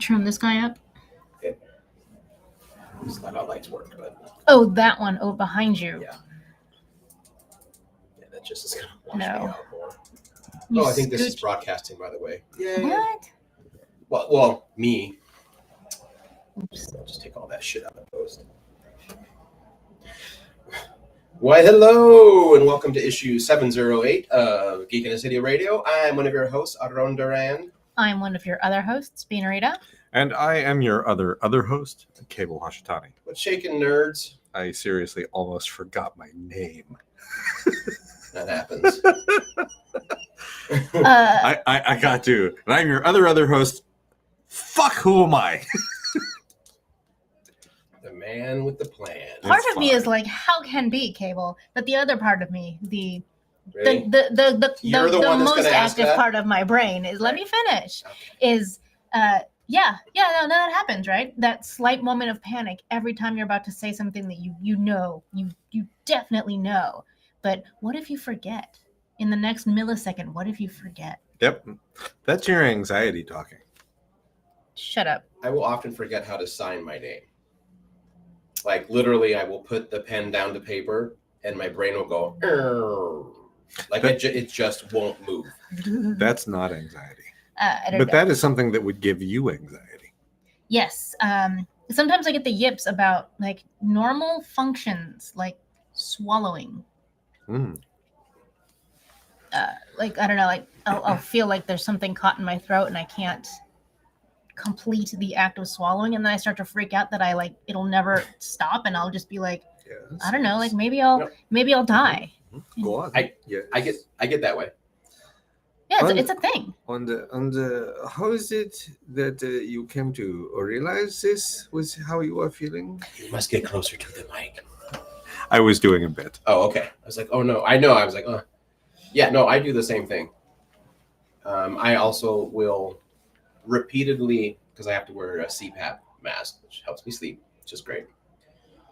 Turn this guy up. It's not how lights work, but Oh, that one. Oh, behind you. yeah, that just is gonna wash No. me out more. You I think this is scooch- broadcasting, by the way. Yeah. What? Well, me. Oops. I'll just take all that shit out of the post. Why, hello, and welcome to issue 708 of Geek in the City Radio. I'm one of your hosts, Aron Duran. I'm one of your other hosts, Beanarita. And I am your other host, Cable Hashitani. What's shaking, nerds? I seriously almost forgot my name. That happens. I got to. And I'm your other host. Fuck, who am I? The man with the plan. Part It's of me fine. is like, how can be, Cable? But the other part of me, the Really? You're the one that's most gonna ask active that? part of my brain is, let me finish, Okay. is no, that happens, right? That slight moment of panic every time you're about to say something that you definitely know. But what if you forget? In the next millisecond, what if you forget? Yep. That's your anxiety talking. Shut up. I will often forget how to sign my name. Like, literally, I will put the pen down to paper, and my brain will go, "Arr." Like, it just won't move. That's not anxiety. I don't But know. that is something that would give you anxiety. Yes. Sometimes I get the yips about like normal functions, like swallowing. Mm. Like, I don't know, like I'll feel like there's something caught in my throat and I can't complete the act of swallowing, and then I start to freak out that it'll never stop, and I'll just be like, Yes. I don't know, like maybe I'll die. Go on. Yes. I get that way. Yeah, Well, it's a thing. On the how is it that you came to realize this was how you are feeling? You must get closer to the mic. I was doing a bit. Oh, okay. I was like, oh, no. I know. I was like, yeah, no, I do the same thing. I also will repeatedly, because I have to wear a CPAP mask, which helps me sleep, which is great.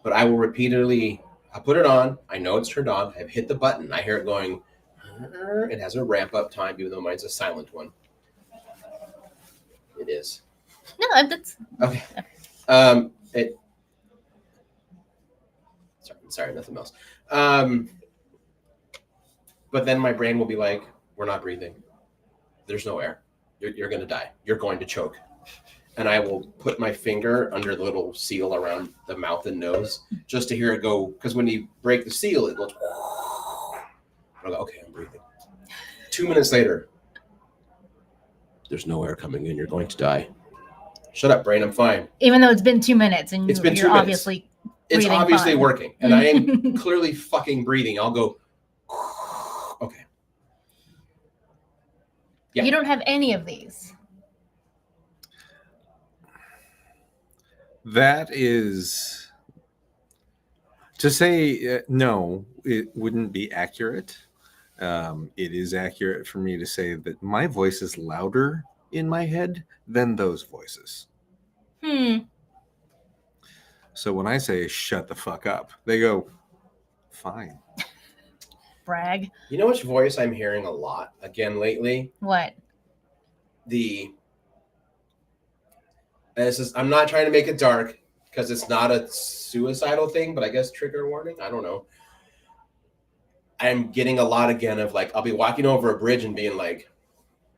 But I will repeatedly, I put it on. I know it's turned on. I've hit the button. I hear it going. It has a ramp up time, even though mine's a silent one. It is. No, that's Okay. Sorry, nothing else. But then my brain will be like, we're not breathing. There's no air. You're going to die. You're going to choke. And I will put my finger under the little seal around the mouth and nose just to hear it go. Because when you break the seal, it goes. I'm like, okay, I'm breathing. 2 minutes later, there's no air coming in. You're going to die. Shut up, brain. I'm fine. even though it's been 2 minutes and It's been 2 you're minutes. obviously It's breathing obviously fine. working. And I am clearly fucking breathing. I'll go. Okay. Yeah. You don't have any of these. That is to say no, it wouldn't be accurate. It is accurate for me to say that my voice is louder in my head than those voices. So when I say shut the fuck up, they go, fine. Brag. You know which voice I'm hearing a lot again lately? What? I'm not trying to make it dark because it's not a suicidal thing, but I guess trigger warning. I don't know. I'm getting a lot again of like, I'll be walking over a bridge and being like,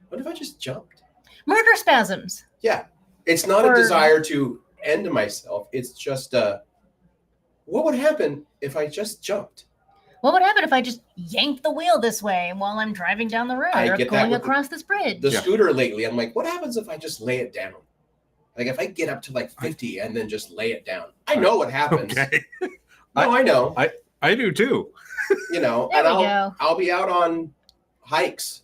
what if I just jumped? Murder spasms. Yeah. It's not Or- a desire to end myself. It's just what would happen if I just jumped? What would happen if I just yanked the wheel this way while I'm driving down the road I or get that going with across this bridge? The Yeah. scooter lately, I'm like, what happens if I just lay it down? Like if I get up to like 50 and then just lay it down. I know what happens. Okay. No, I know. I do too. You know, There and we go. I'll be out on hikes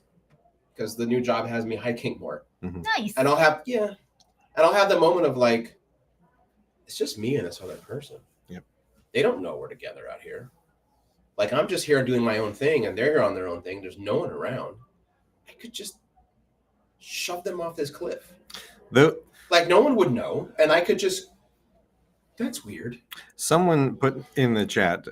because the new job has me hiking more. Nice. And I'll have the moment of like, it's just me and this other person. Yep. They don't know we're together out here. Like I'm just here doing my own thing and they're here on their own thing. There's no one around. I could just shove them off this cliff. Like no one would know. And I could just, that's weird. Someone put in the chat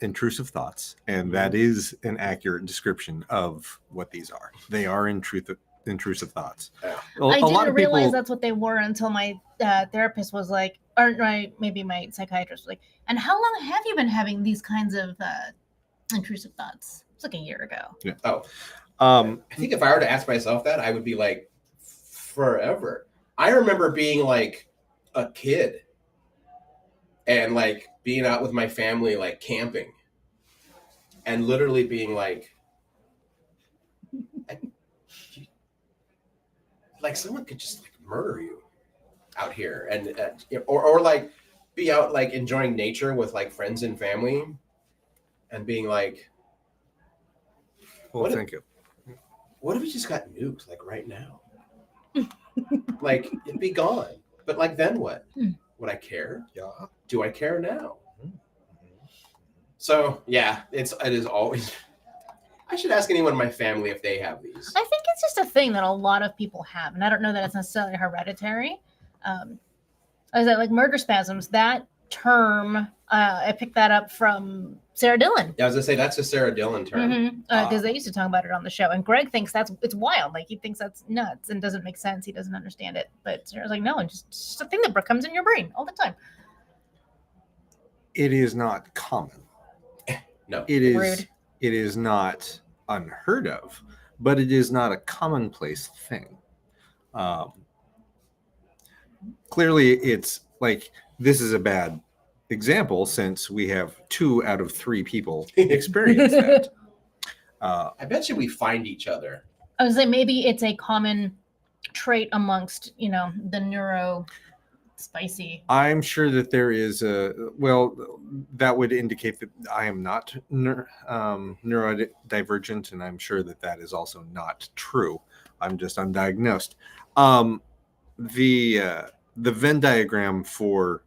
intrusive thoughts, and that is an accurate description of what these are. They are intrusive intrusive thoughts. Yeah. I A lot didn't of realize people, that's what they were until my therapist was like, or maybe my psychiatrist was like, and how long have you been having these kinds of intrusive thoughts? It's like a year ago. Oh, um, I think if I were to ask myself that, I would be like, forever. I remember being like a kid and like being out with my family, like camping, and literally being like someone could just like murder you out here, and or like be out like enjoying nature with like friends and family, and being like, well, What if- thank you. what if we just got nuked like right now? Like it'd be gone. But like then what? Hmm. Would I care? Yeah. Do I care now? So yeah, it is always. I should ask anyone in my family if they have these. I think it's just a thing that a lot of people have, and I don't know that it's necessarily hereditary. Is that like murder spasms? That term, I picked that up from Sarah Dillon. Yeah, I was gonna say that's a Sarah Dillon term. Because they used to talk about it on the show, and Greg thinks it's wild. Like he thinks that's nuts and doesn't make sense. He doesn't understand it. But Sarah's like, no, it's just a thing that comes in your brain all the time. It is not common. No. It is. Rude. It is not unheard of, but it is not a commonplace thing. Clearly, it's like this is a bad example since we have 2 out of 3 people experience that. I bet you we find each other. I was like, maybe it's a common trait amongst the neuro spicy. I'm sure that there is that would indicate that I am not neurodivergent, and I'm sure that that is also not true. I'm just undiagnosed. The Venn diagram for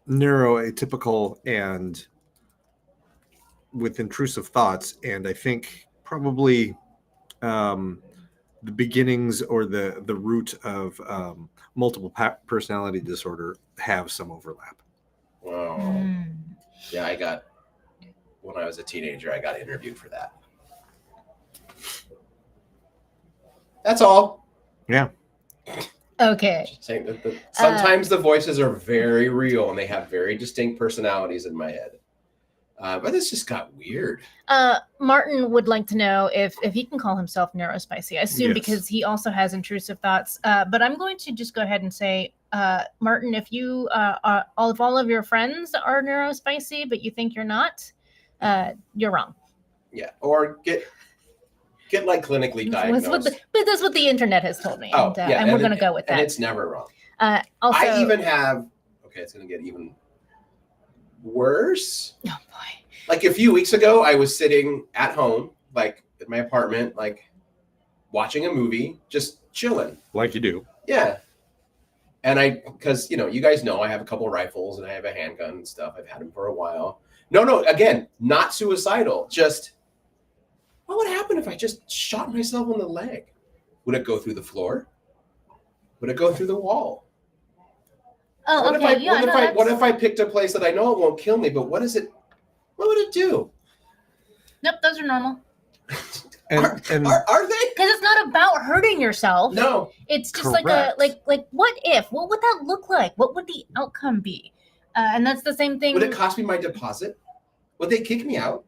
neuroatypical and with intrusive thoughts, and I think probably the beginnings or the root of multiple personality disorder have some overlap. Wow. Mm. Yeah, when I was a teenager, I got interviewed for that. That's all. Yeah. Okay. Just saying that sometimes the voices are very real and they have very distinct personalities in my head. But this just got weird. Martin would like to know if he can call himself neurospicy. I assume Yes. because he also has intrusive thoughts. But I'm going to just go ahead and say, Martin, if you if all of your friends are neurospicy, but you think you're not, you're wrong. Yeah. Or get like clinically diagnosed. But that's what the internet has told me, Oh, and, yeah, and we're and going to go with And that. it's never wrong. Also, I even have. Okay, it's going to get even worse. oh boy. Like a few weeks ago, I was sitting at home, like at my apartment, like watching a movie, just chilling. Like you do. Yeah. And because, you guys know I have a couple rifles and I have a handgun and stuff. I've had them for a while. No, again, not suicidal. Just, what would happen if I just shot myself in the leg? Would it go through the floor? Would it go through the wall? Oh, What okay. what if I picked a place that I know it won't kill me, but what would it do? Nope, those are normal. And Are they? Because it's not about hurting yourself. No. It's just Correct. like what if? What would that look like? What would the outcome be? And that's the same thing. Would it cost me my deposit? Would they kick me out?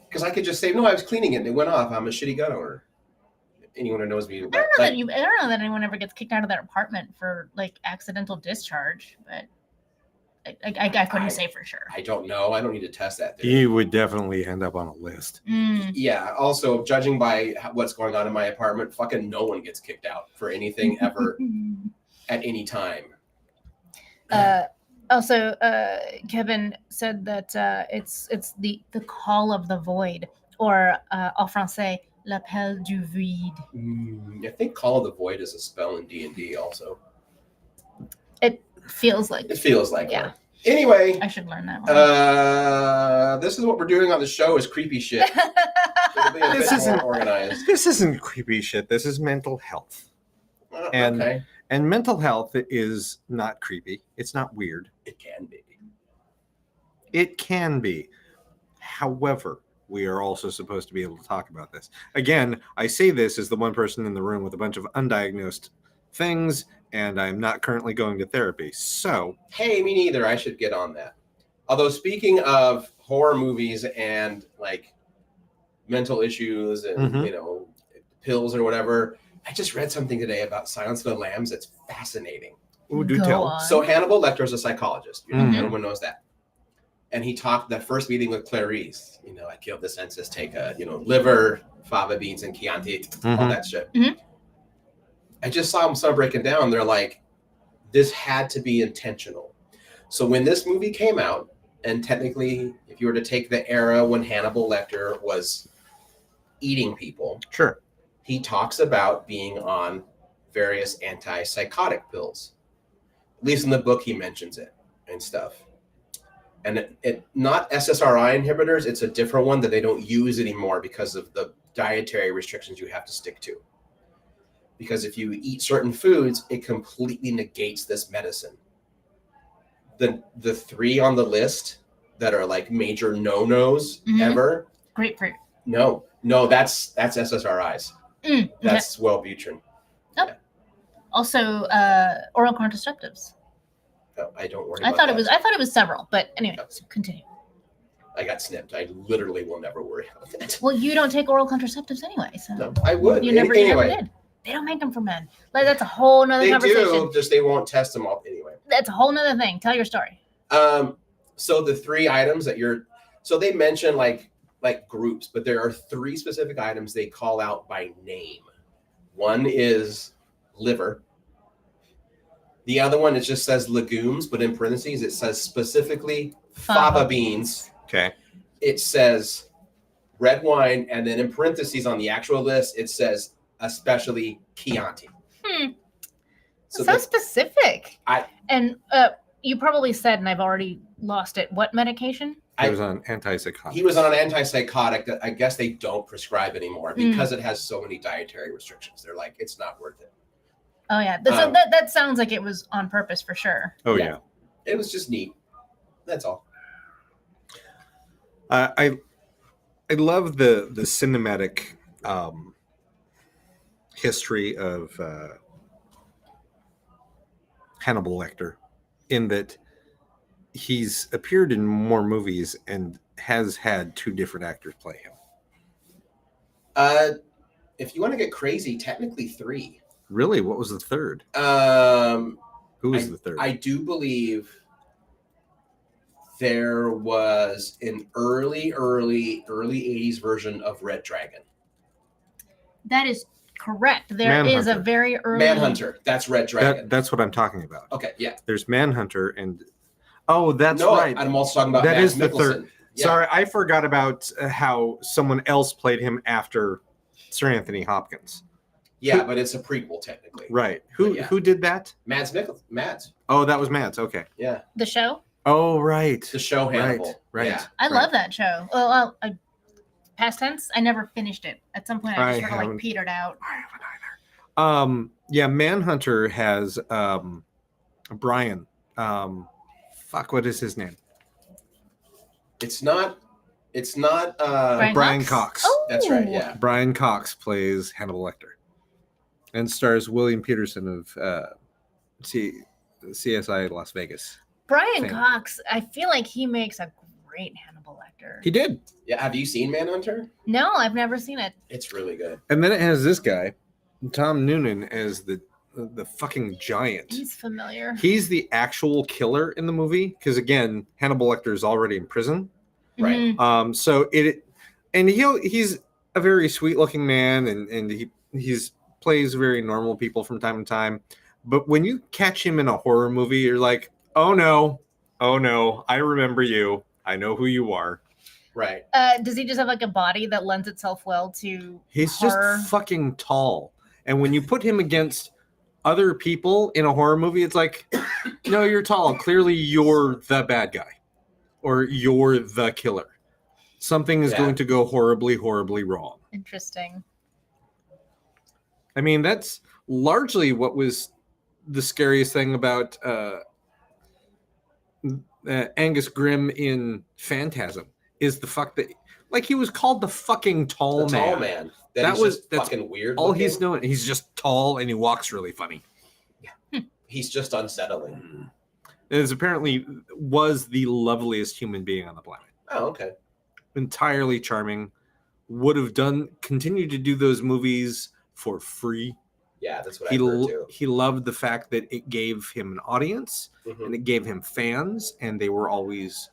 Because I could just say, no, I was cleaning it and it went off. I'm a shitty gun owner. Anyone who knows me. I don't know that anyone ever gets kicked out of their apartment for like accidental discharge, but I couldn't say for sure. I don't know. I don't need to test that theory. you would definitely end up on a list. Mm. Yeah. Also, judging by what's going on in my apartment, fucking no one gets kicked out for anything ever at any time. Also, Kevin said that it's the call of the void, or en français, l'appel du vide. I think Call of the Void is a spell in D&D also. It feels like It feels like Yeah. one. Anyway, I should learn that one. this is what we're doing on the show is creepy shit. It'll be a This bit more isn't- organized. This isn't creepy shit. This is mental health. And- Okay. And mental health is not creepy. It's not weird. It can be. It can be. However, we are also supposed to be able to talk about this. Again, I say this as the one person in the room with a bunch of undiagnosed things, and I'm not currently going to therapy. So, Hey, me neither. I should get on that. Although speaking of horror movies and like mental issues and Mhm. pills or whatever, I just read something today about Silence of the Lambs. It's fascinating. ooh, do Go tell. on. So Hannibal Lecter is a psychologist. Mhm. Everyone knows that. And he talked that first meeting with Clarice. I killed the census, take liver, fava beans, and Chianti, all Mhm. that shit. Mhm. I just saw them start breaking down. They're like, this had to be intentional. So when this movie came out, and technically, if you were to take the era when Hannibal Lecter was eating people, Sure. he talks about being on various antipsychotic pills. At least in the book, he mentions it and stuff. And it not SSRI inhibitors, it's a different one that they don't use anymore because of the dietary restrictions you have to stick to. Because if you eat certain foods, it completely negates this medicine. The three on the list that are like major no-nos Mhm. ever, Grapefruit. no, that's SSRIs. Okay. That's Wellbutrin. Also, oral contraceptives. No, I don't worry I about thought that. it was several, but anyway, so continue. I got snipped. I literally will never worry about that. Well, you don't take oral contraceptives anyway, so No, I would. you never Anyway, did. They don't make them for men. Like, that's a whole nother they conversation. do, just they won't test them all anyway. That's a whole nother thing. Tell your story. So the three items that so they mention like groups, but there are three specific items they call out by name. One is liver. The other one, it just says legumes, but in parentheses, it says specifically fava beans. Okay. It says red wine, and then in parentheses on the actual list, it says especially Chianti. So that- specific. I- And you probably said, and I've already lost it. What medication? He was on antipsychotic. He was on an antipsychotic that I guess they don't prescribe anymore because it has so many dietary restrictions. They're like, it's not worth it. Oh yeah. So that sounds like it was on purpose for sure. Oh Yeah. yeah. It was just neat. That's all. I love the cinematic history of Hannibal Lecter, in that he's appeared in more movies and has had two different actors play him. If you want to get crazy, technically three. Really, what was the third? Who was the third? I do believe there was an early 80s version of Red Dragon. That is correct. There is a Manhunter. very early Manhunter. That's Red Dragon. That's what I'm talking about. Okay, yeah. There's Manhunter and that's no, right. I'm also talking about That Mads is the third. Mikkelsen. Yeah. Sorry, I forgot about how someone else played him after Sir Anthony Hopkins. Yeah, but it's a prequel technically. Right. Yeah. Who did that? Mads Mikkelsen. Mads. Oh, that was Mads. Okay. Yeah. the show. Oh, right. The show Hannibal. Right. Yeah. I love that show. Well, past tense. I never finished it. At some point, I just sort of haven't. like petered out. I haven't either. Yeah, Manhunter has Brian. What is his name? It's not Brian Cox. Oh, That's right, yeah. Brian Cox plays Hannibal Lecter, and stars William Peterson of CSI Las Vegas. Brian Fan. Cox. I feel like he makes a great Hannibal Lecter. He did. Yeah, have you seen Manhunter? No, I've never seen it. It's really good. And then it has this guy, Tom Noonan, as the fucking giant. He's familiar. He's the actual killer in the movie because, again, Hannibal Lecter is already in prison. Right. Mhm. So he's a very sweet-looking man, and he's plays very normal people from time to time. But when you catch him in a horror movie, you're like, oh no, I remember you. I know who you are. Right. Does he just have like a body that lends itself well to He's horror? just fucking tall, and when you put him against other people in a horror movie, it's like, no, you're tall. Clearly, you're the bad guy, or you're the killer. Something is Yeah. going to go horribly, horribly wrong. Interesting. I mean, that's largely what was the scariest thing about Angus Grimm in Phantasm is the fuck that, like, he was called the fucking tall The man. tall man. That That was- just that's fucking weird. All looking. he's known, he's just tall and he walks really funny. He's just unsettling. Is apparently was the loveliest human being on the planet. Oh, okay. Entirely charming. Would have continued to do those movies for free. Yeah, that's what I heard too. He loved the fact that it gave him an audience Mhm. and it gave him fans, and they were always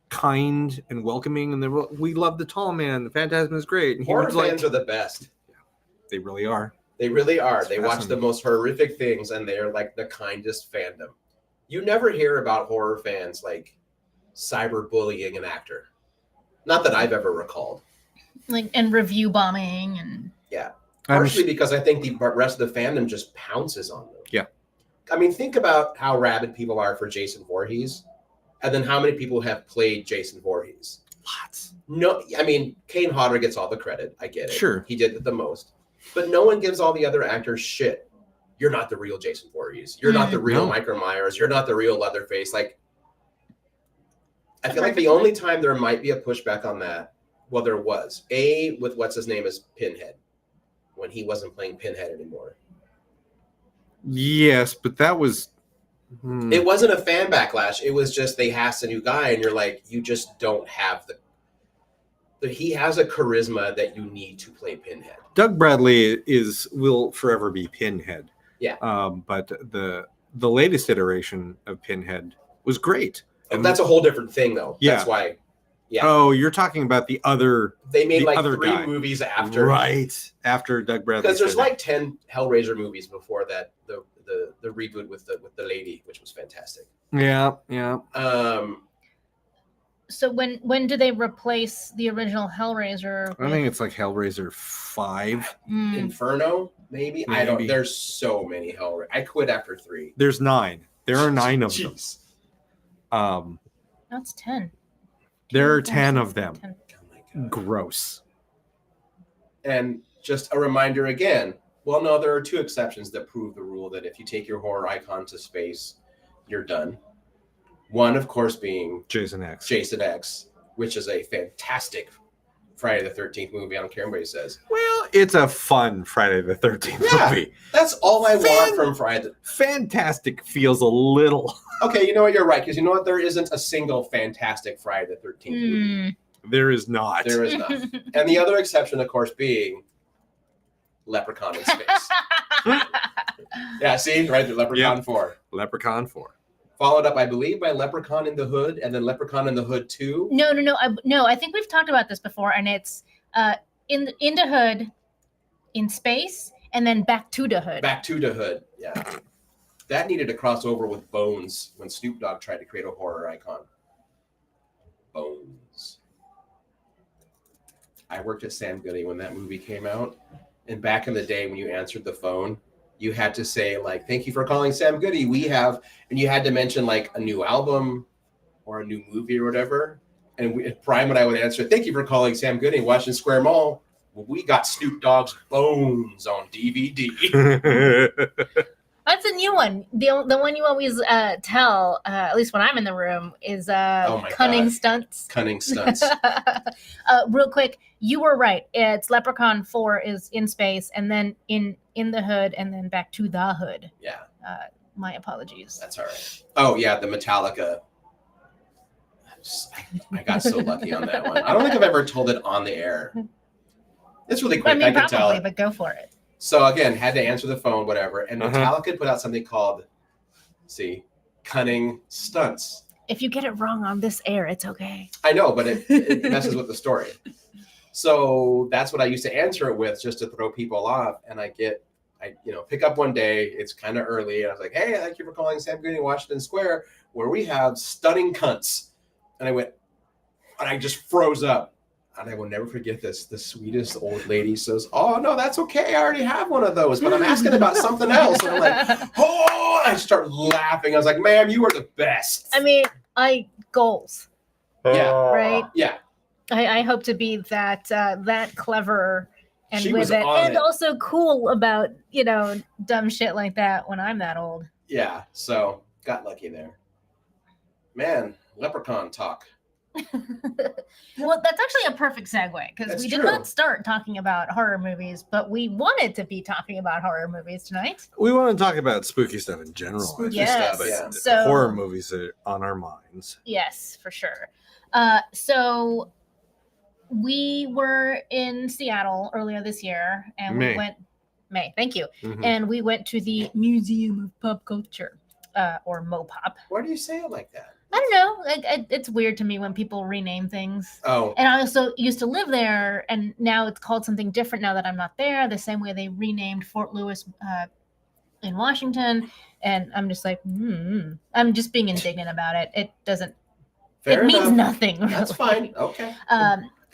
kind and welcoming. And we love the tall man. The Phantasm is great. And he Horror was like, fans are the best. they really are. They really are. It's They watch the fascinating. most horrific things, and they're like the kindest fandom. You never hear about horror fans like cyberbullying an actor. Not that I've ever recalled. Like, and review bombing and Partially because I think the rest of the fandom just pounces on them. Yeah. I mean, think about how rabid people are for Jason Voorhees, and then how many people have played Jason Voorhees. Lots. No, I mean, Kane Hodder gets all the credit. I get it. Sure. He did it the most. But no one gives all the other actors shit. You're not the real Jason Voorhees. You're not the real No. Michael Myers. You're not the real Leatherface. Like, I feel like the only time there might be a pushback on that, well, there was. With what's his name is Pinhead, when he wasn't playing Pinhead anymore. Yes, but that was. It wasn't a fan backlash. It was just they cast a new guy, and you're like, you just don't have he has a charisma that you need to play Pinhead. Doug Bradley will forever be Pinhead. Yeah. But the latest iteration of Pinhead was great. And That's a whole different thing, though. Yeah. That's why Yeah. Oh, you're talking about the other. they made the like other 3 guy. movies after. Right. After Doug Bradley. Because there's said that. like 10 Hellraiser movies before that. The reboot with the lady, which was fantastic. Yeah. Yeah. So when do they replace the original Hellraiser? I think it's like Hellraiser 5. Mm, Inferno, maybe? I don't. Maybe. There's so many Hellraiser. I quit after 3. There's 9. There are 9 of them. Jeez. that's 10. There are 10, 10 of them. 10. Oh my God. Gross. And just a reminder again. Well, no, there are 2 exceptions that prove the rule that if you take your horror icon to space, you're done. One, of course, being Jason X. Jason X, which is a fantastic Friday the 13th movie. I don't care what anybody says. Well, it's a fun Friday the 13th Yeah. movie. That's all I want from Friday. Fantastic feels a little. Okay, you know what? You're right. Because you know what? There isn't a single fantastic Friday the 13th movie. There is not. There is not. And the other exception, of course, being Leprechaun in Space. Yeah, see? Right? The Leprechaun Yep. 4. Leprechaun 4. Followed up, I believe, by Leprechaun in the Hood, and then Leprechaun in the Hood 2. No. I think we've talked about this before, and it's into Hood, in space, and then back to the Hood. Back to the Hood. Yeah. That needed to cross over with Bones when Snoop Dogg tried to create a horror icon. Bones. I worked at Sam Goody when that movie came out. And back in the day when you answered the phone, you had to say, like, thank you for calling Sam Goody. We have, and you had to mention like a new album or a new movie or whatever. And Prime and I would answer, thank you for calling Sam Goody, Washington Square Mall. Well, we got Snoop Dogg's Bones on DVD. That's a new one. The one you always tell, at least when I'm in the room, is my Cunning God. Stunts. Cunning Stunts. Real quick, you were right. It's Leprechaun 4 is in space, and then in the Hood, and then back to the Hood. Yeah, My apologies. that's all right. Oh, yeah, the Metallica. I got so lucky on that one. I don't think I've ever told it on the air. It's really quick. I mean, I can probably, tell. but go for it. So again, had to answer the phone, whatever. And Uh-huh. Metallica put out something called, Cunning Stunts. If you get it wrong on this air, it's okay. I know, but it messes with the story. So that's what I used to answer it with, just to throw people off. And I pick up one day. It's kind of early. And I was like, hey, thank you for calling Sam Goody, Washington Square, where we have stunning cunts. And I just froze up. And I will never forget this. The sweetest old lady says, oh, no, that's okay. I already have one of those, but I'm asking about something else. And I'm like, oh, I start laughing. I was like, ma'am, you are the best. I mean, goals, Yeah. right? Yeah. I hope to be that clever and She with was it, on and it. also cool about dumb shit like that when I'm that old. Yeah. So got lucky there. Man, Leprechaun talk. Well, that's actually a perfect segue because That's we did true. not start talking about horror movies, but we wanted to be talking about horror movies tonight. We want to talk about spooky stuff in general. I Spooky think, Yes. but yeah. So- horror movies are on our minds. Yes, for sure. So we were in Seattle earlier this year, and May. we went. May, thank you. Mhm. And we went to the Museum of Pop Culture, or MoPop. Why do you say it like that? I don't know. It's weird to me when people rename things. Oh, And I also used to live there, and now it's called something different now that I'm not there. The same way they renamed Fort Lewis in Washington, and I'm just like, I'm just being indignant about it. It doesn't. fair it means enough. nothing. Really. That's fine. Okay.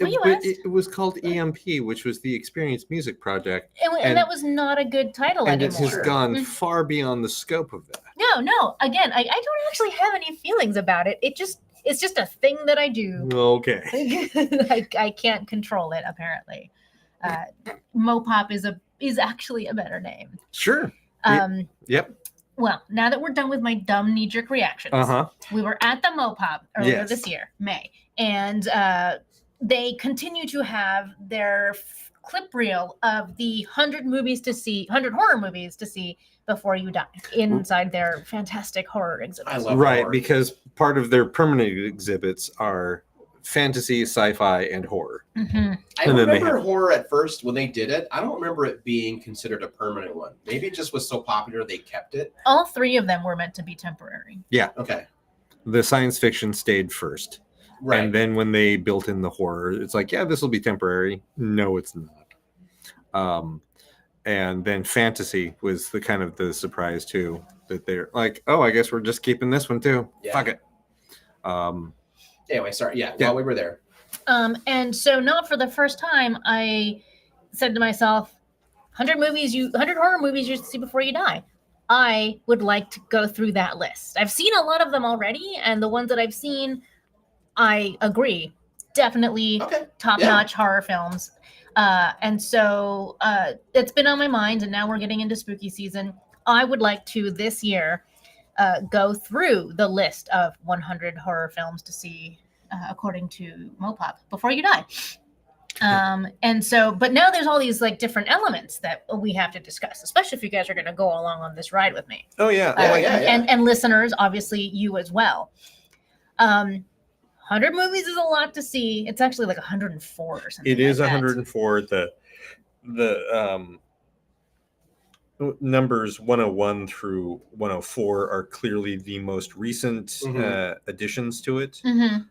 Well, you But asked. it was called EMP, which was the Experience Music Project, And and- that was not a good title and it anymore. has Sure. gone Mhm. far beyond the scope of that. No. Again, I don't actually have any feelings about it. It's just a thing that I do. Okay. I can't control it apparently. Mopop is actually a better name. Sure. Yep. Well, now that we're done with my dumb knee-jerk reactions, we were at the Mopop earlier Yes. this year, May, and they continue to have their clip reel of the 100 horror movies to see before you die inside their fantastic horror exhibits. I love Right, horror. because part of their permanent exhibits are fantasy, sci-fi, and horror. Mhm. I And then they remember have- horror at first when they did it. I don't remember it being considered a permanent one. Maybe it just was so popular they kept it. All three of them were meant to be temporary. Okay. The science fiction stayed first. Right. And then when they built in the horror, it's like, yeah, this will be temporary. No, it's not. And then fantasy was the kind of the surprise too, that they're like, oh, I guess we're just keeping this one too. Yeah. Fuck it. Anyway, sorry. Yeah. Yeah. While we were there. And so not for the first time, I said to myself, 100 horror movies you should see before you die. I would like to go through that list. I've seen a lot of them already, and the ones that I've seen, I agree, definitely Okay. top-notch horror films. And so it's been on my mind, and now we're getting into spooky season. I would like to this year go through the list of 100 horror films to see according to Mopop before you die. And so, but now there's all these like different elements that we have to discuss, especially if you guys are going to go along on this ride with me. Oh, yeah. And listeners, obviously you as well. 100 movies is a lot to see. It's actually like 104 or something. It is like that. 104. The numbers 101 through 104 are clearly the most recent Mhm. additions to it. Mhm.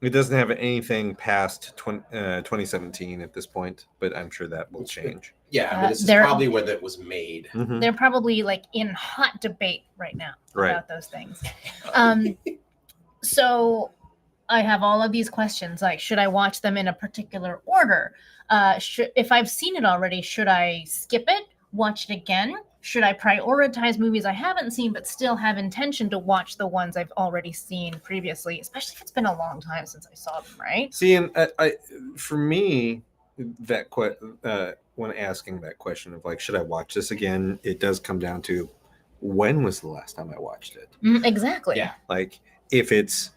It doesn't have anything past 2017 at this point, but I'm sure that will change. Yeah. I mean, this is There- probably when it was made. Mhm. They're probably like in hot debate right now Right. about those things. So I have all of these questions like, should I watch them in a particular order? If I've seen it already, should I skip it, watch it again? Should I prioritize movies I haven't seen but still have intention to watch the ones I've already seen previously, especially if it's been a long time since I saw them, right? See, and for me, that when asking that question of like, should I watch this again? It does come down to when was the last time I watched it? Exactly. Yeah. Like, if it's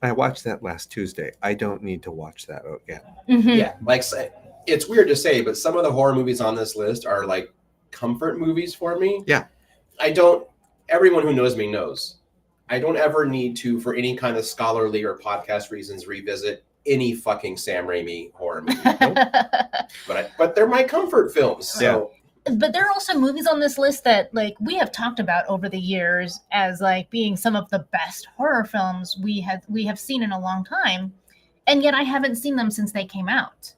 I watched that last Tuesday, I don't need to watch that again. Mhm. Yeah. Like, it's weird to say, but some of the horror movies on this list are like comfort movies for me. Yeah. Everyone who knows me knows. I don't ever need to, for any kind of scholarly or podcast reasons, revisit any fucking Sam Raimi horror movie. But they're my comfort films. So But there are also movies on this list that like we have talked about over the years as like being some of the best horror films we have seen in a long time, and yet I haven't seen them since they came out.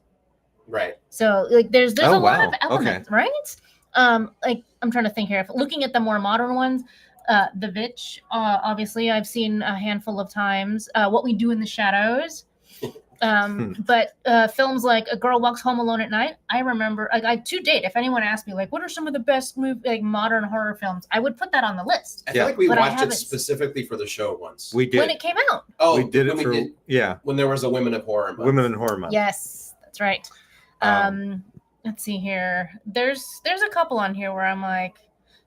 right. So like there's Oh, a lot wow. of elements, right? Like I'm trying to think here. If looking at the more modern ones, The Vitch, obviously I've seen a handful of times. What We Do in the Shadows. But films like A Girl Walks Home Alone at Night, I remember to date, if anyone asked me like what are some of the best modern horror films, I would put that on the list. I feel Yeah. like we But I watched it haven't- specifically for the show once. We did. When it came out. Oh, we did it when for yeah, when there was a Women of Horror month. Women in Horror Month. Yes, that's right. Let's see here. There's a couple on here where I'm like,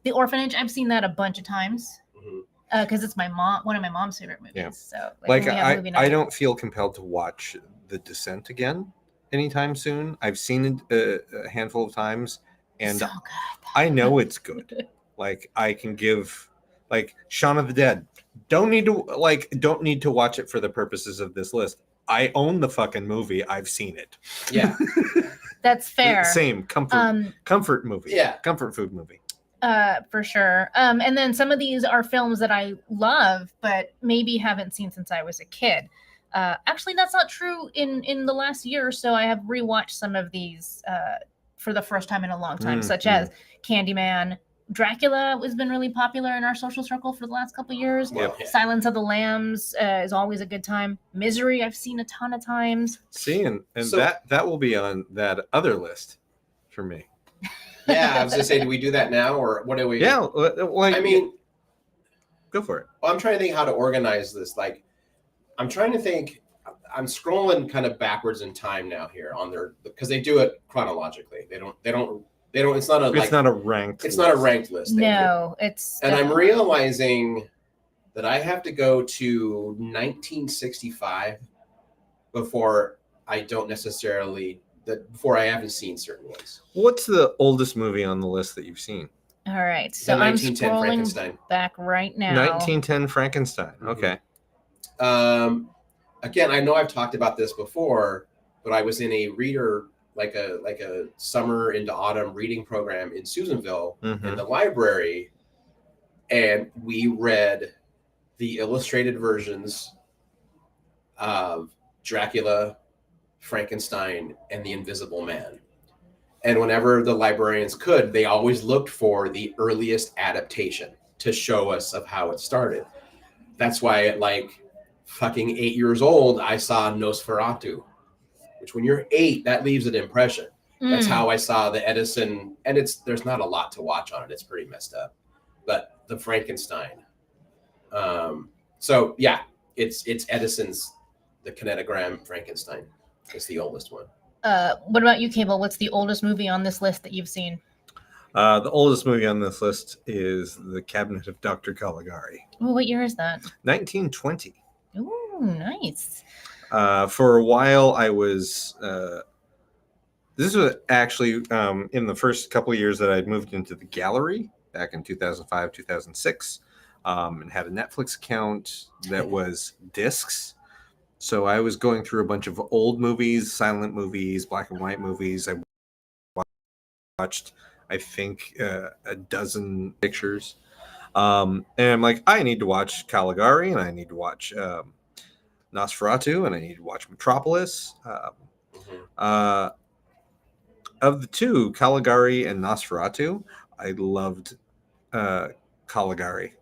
The Orphanage. I've seen that a bunch of times. Mhm. because it's one of my mom's favorite movies. Yeah. So Like when we have movie I night- don't feel compelled to watch The Descent again anytime soon. I've seen it a handful of times, and so good. I know it's good. Like I can give like Shaun of the Dead. Don't need to watch it for the purposes of this list. I own the fucking movie. I've seen it. Yeah. That's fair. Same comfort movie. Yeah. Comfort food movie. For sure. And then some of these are films that I love, but maybe haven't seen since I was a kid. Actually, that's not true. In the last year or so, I have rewatched some of these for the first time in a long time, such as Candyman. Dracula has been really popular in our social circle for the last couple of years. Well, yeah. Silence of the Lambs is always a good time. Misery, I've seen a ton of times. See, and So- that will be on that other list for me. Yeah, I was gonna say, do we do that now or what do we? Yeah, like I mean, go for it. I'm trying to think how to organize this. Like, I'm trying to think. I'm scrolling kind of backwards in time now here on their because they do it chronologically. They don't. It's not a like. It's not a ranked. It's not a ranked list. Thank you. No, it's. And I'm realizing that I have to go to 1965 before I don't necessarily before I haven't seen certain ones. What's the oldest movie on the list that you've seen? All right, The so I'm 1910 scrolling Frankenstein. back right now. 1910 Frankenstein. Mhm. Okay. Again, I know I've talked about this before, but I was in a reader like a summer into autumn reading program in Susanville Mhm. in the library, and we read the illustrated versions of Dracula, Frankenstein, and the Invisible Man. And whenever the librarians could, they always looked for the earliest adaptation to show us of how it started. That's why at like fucking 8 years old, I saw Nosferatu, which when you're 8, that leaves an impression. That's Mm. how I saw the Edison, and there's not a lot to watch on it. It's pretty messed up, but the Frankenstein. So yeah, it's Edison's the Kinetogram Frankenstein. It's the oldest one. What about you, Cable? What's the oldest movie on this list that you've seen? The oldest movie on this list is The Cabinet of Dr. Caligari, Oh, what year is that? 1920. Ooh, nice. For a while, I was. This was actually in the first couple of years that I'd moved into the gallery back in 2005, 2006, and had a Netflix account that was discs. So I was going through a bunch of old movies, silent movies, black and white movies. I watched, I think, a dozen pictures. And I'm like, I need to watch Caligari, and I need to watch Nosferatu, and I need to watch Metropolis. Of the two, Caligari and Nosferatu, I loved Caligari.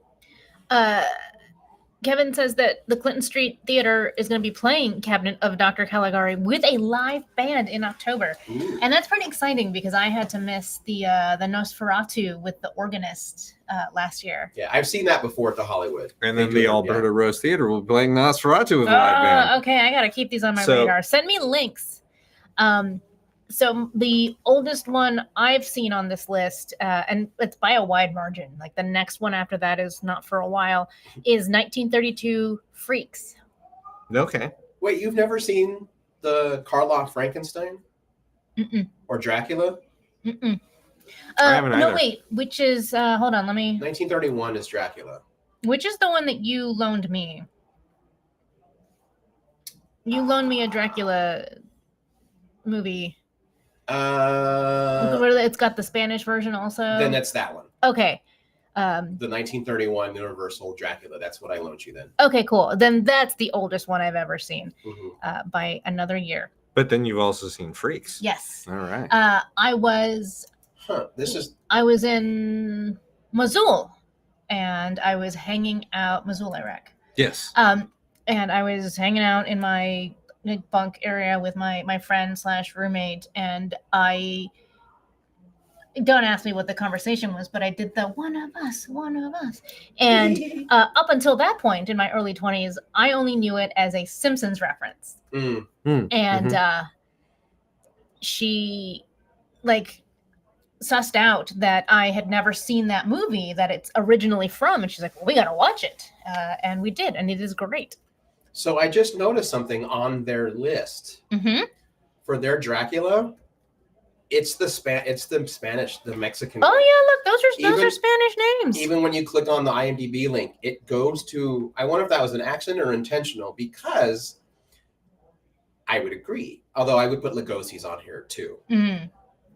Kevin says that the Clinton Street Theater is going to be playing Cabinet of Dr. Caligari with a live band in October. Ooh. And that's pretty exciting because I had to miss the Nosferatu with the organist last year. Yeah, I've seen that before at the Hollywood. And They then do the it, Alberta Rose Theater will be playing Nosferatu with a live band. Okay, I got to keep these on my So- radar. Send me links. So the oldest one I've seen on this list, and it's by a wide margin, like the next one after that is not for a while, is 1932 Freaks. Okay. Wait, you've never seen the Karloff Frankenstein Mm-mm, or Dracula? mm-mm. I haven't No, either. wait, which is, hold on, 1931 is Dracula. which is the one that you loaned me? You loaned me a Dracula movie. It's got the Spanish version also. Then that's that one. Okay. The 1931 Universal Dracula. That's what I loaned you then. Okay, cool. Then that's the oldest one I've ever seen Mhm. by another year. But then you've also seen Freaks. Yes. All right. I was This is in Mosul, and I was hanging out Mosul, Iraq. Yes. And I was hanging out in my bunk area with my friend / roommate, and I don't ask me what the conversation was, but I did the one of us, and up until that point in my early 20s, I only knew it as a Simpsons reference. Mm. And she, like, sussed out that I had never seen that movie that it's originally from, and she's like, well, we gotta watch it, and we did, and it is great. So I just noticed something on their list Mm-hmm. for their Dracula. It's the Spanish, the Mexican. Oh yeah, look, those are Even- Spanish names. Even when you click on the IMDb link, it goes to. I wonder if that was an accident or intentional, because I would agree. Although I would put Lugosi's on here too. Mm.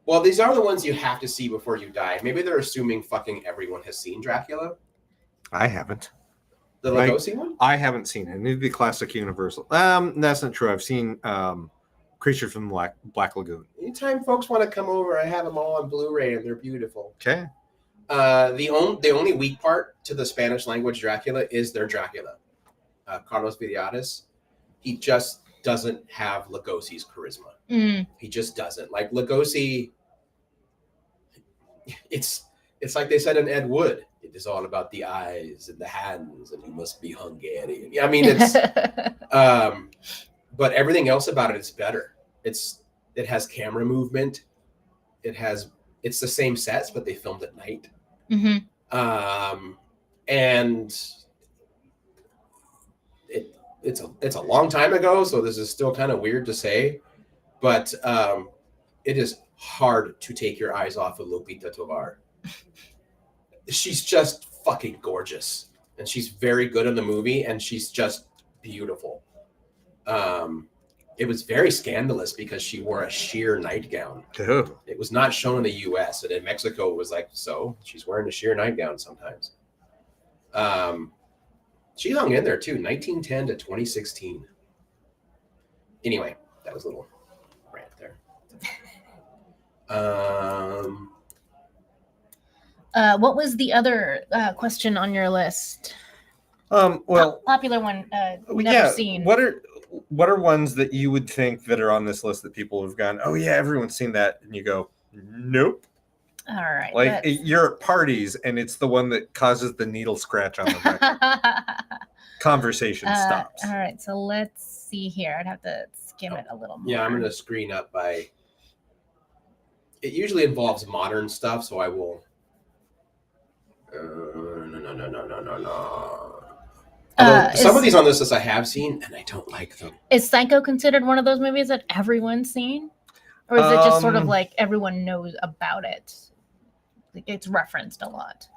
Well, these are the ones you have to see before you die. Maybe they're assuming fucking everyone has seen Dracula. I haven't. The Right. Lugosi one? I haven't seen it. Any of the classic Universal. That's not true. I've seen Creature from the Black Lagoon. Anytime folks want to come over, I have them all on Blu-ray and they're beautiful. Okay. The only weak part to the Spanish language Dracula is their Dracula. Carlos Viriatus, he just doesn't have Lugosi's charisma. Mm. He just doesn't. Like Lugosi, it's like they said in Ed Wood. It is all about the eyes and the hands, and you must be Hungarian. I mean, it's but everything else about it is better. It has camera movement. It's the same sets, but they filmed at night. Mm-hmm. And it's a long time ago, so this is still kind of weird to say, but it is hard to take your eyes off of Lupita Tovar. She's just fucking gorgeous, and she's very good in the movie, and she's just beautiful. It was very scandalous because she wore a sheer nightgown. Oh. It was not shown in the U.S. and in Mexico it was like, so she's wearing a sheer nightgown sometimes. She hung in there too, 1910 to 2016. Anyway, that was a little rant there. What was the other question on your list? Well, Popular one, never yeah. seen. What are ones that you would think that are on this list that people have gone, oh yeah, everyone's seen that, and you go, nope. All right. Like that's- you're at parties, and it's the one that causes the needle scratch on the record. Conversation stops. All right, so let's see here. I'd have to skim it a little more. Yeah, I'm going to screen up by... It usually involves modern stuff, so I will... No. Some of these on this list I have seen, and I don't like them. Is Psycho considered one of those movies that everyone's seen? Or is it just sort of like everyone knows about it? Like it's referenced a lot.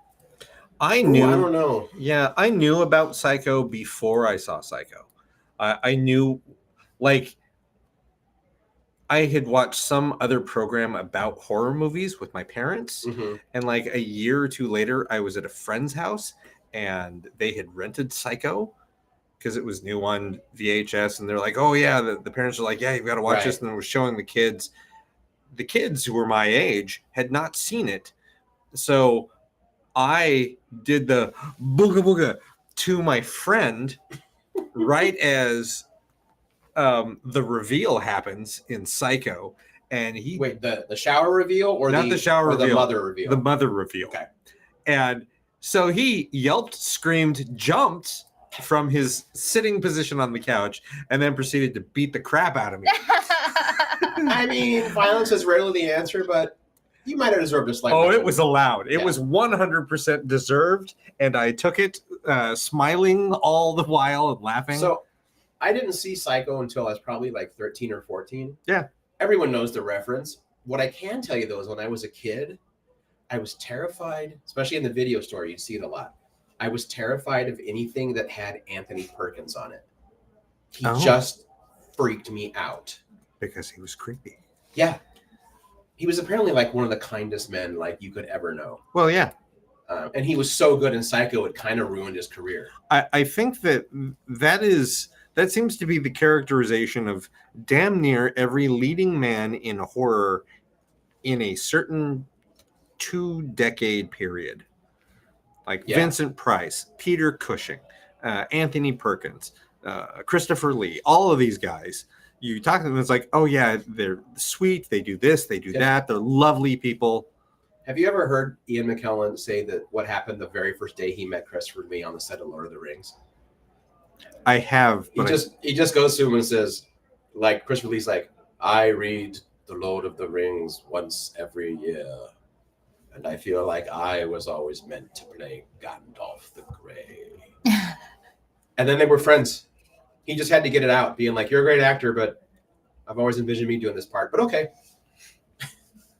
I I don't know. Yeah, I knew about Psycho before I saw Psycho. I knew, like, I had watched some other program about horror movies with my parents, Mhm. and like a year or two later, I was at a friend's house, and they had rented Psycho because it was new on VHS, and they're like, "Oh yeah," the parents are like, "Yeah, you've got to watch this," and they were showing the kids. The kids who were my age had not seen it, so I did the booga booga to my friend right as the reveal happens in Psycho, and he Wait, the shower reveal or not the shower or the reveal, mother reveal? the mother reveal. Okay. And so he yelped, screamed, jumped from his sitting position on the couch, and then proceeded to beat the crap out of me. I mean, violence is rarely the answer, but you might have deserved a slight. Oh, it whipping. was allowed. It Yeah. was 100% deserved, and I took it, smiling all the while and laughing. So I didn't see Psycho until I was probably like 13 or 14. Yeah. Everyone knows the reference. What I can tell you though is when I was a kid, I was terrified, especially in the video store, you'd see it a lot. I was terrified of anything that had Anthony Perkins on it. He just freaked me out. Because he was creepy. Yeah. He was apparently like one of the kindest men like you could ever know. Well, yeah. And he was so good in Psycho, it kind of ruined his career. I think that seems to be the characterization of damn near every leading man in horror in a certain 2-decade period. Like Vincent Price, Peter Cushing, Anthony Perkins, Christopher Lee, all of these guys. You talk to them, it's like, oh yeah, they're sweet, they do this, they do that, they're lovely people. Have you ever heard Ian McKellen say that what happened the very first day he met Christopher Lee on the set of Lord of the Rings? I have. He just goes to him and says, like Christopher Lee's like, I read the Lord of the Rings once every year. And I feel like I was always meant to play Gandalf the Grey. And then they were friends. He just had to get it out, being like, "You're a great actor, but I've always envisioned me doing this part." But okay.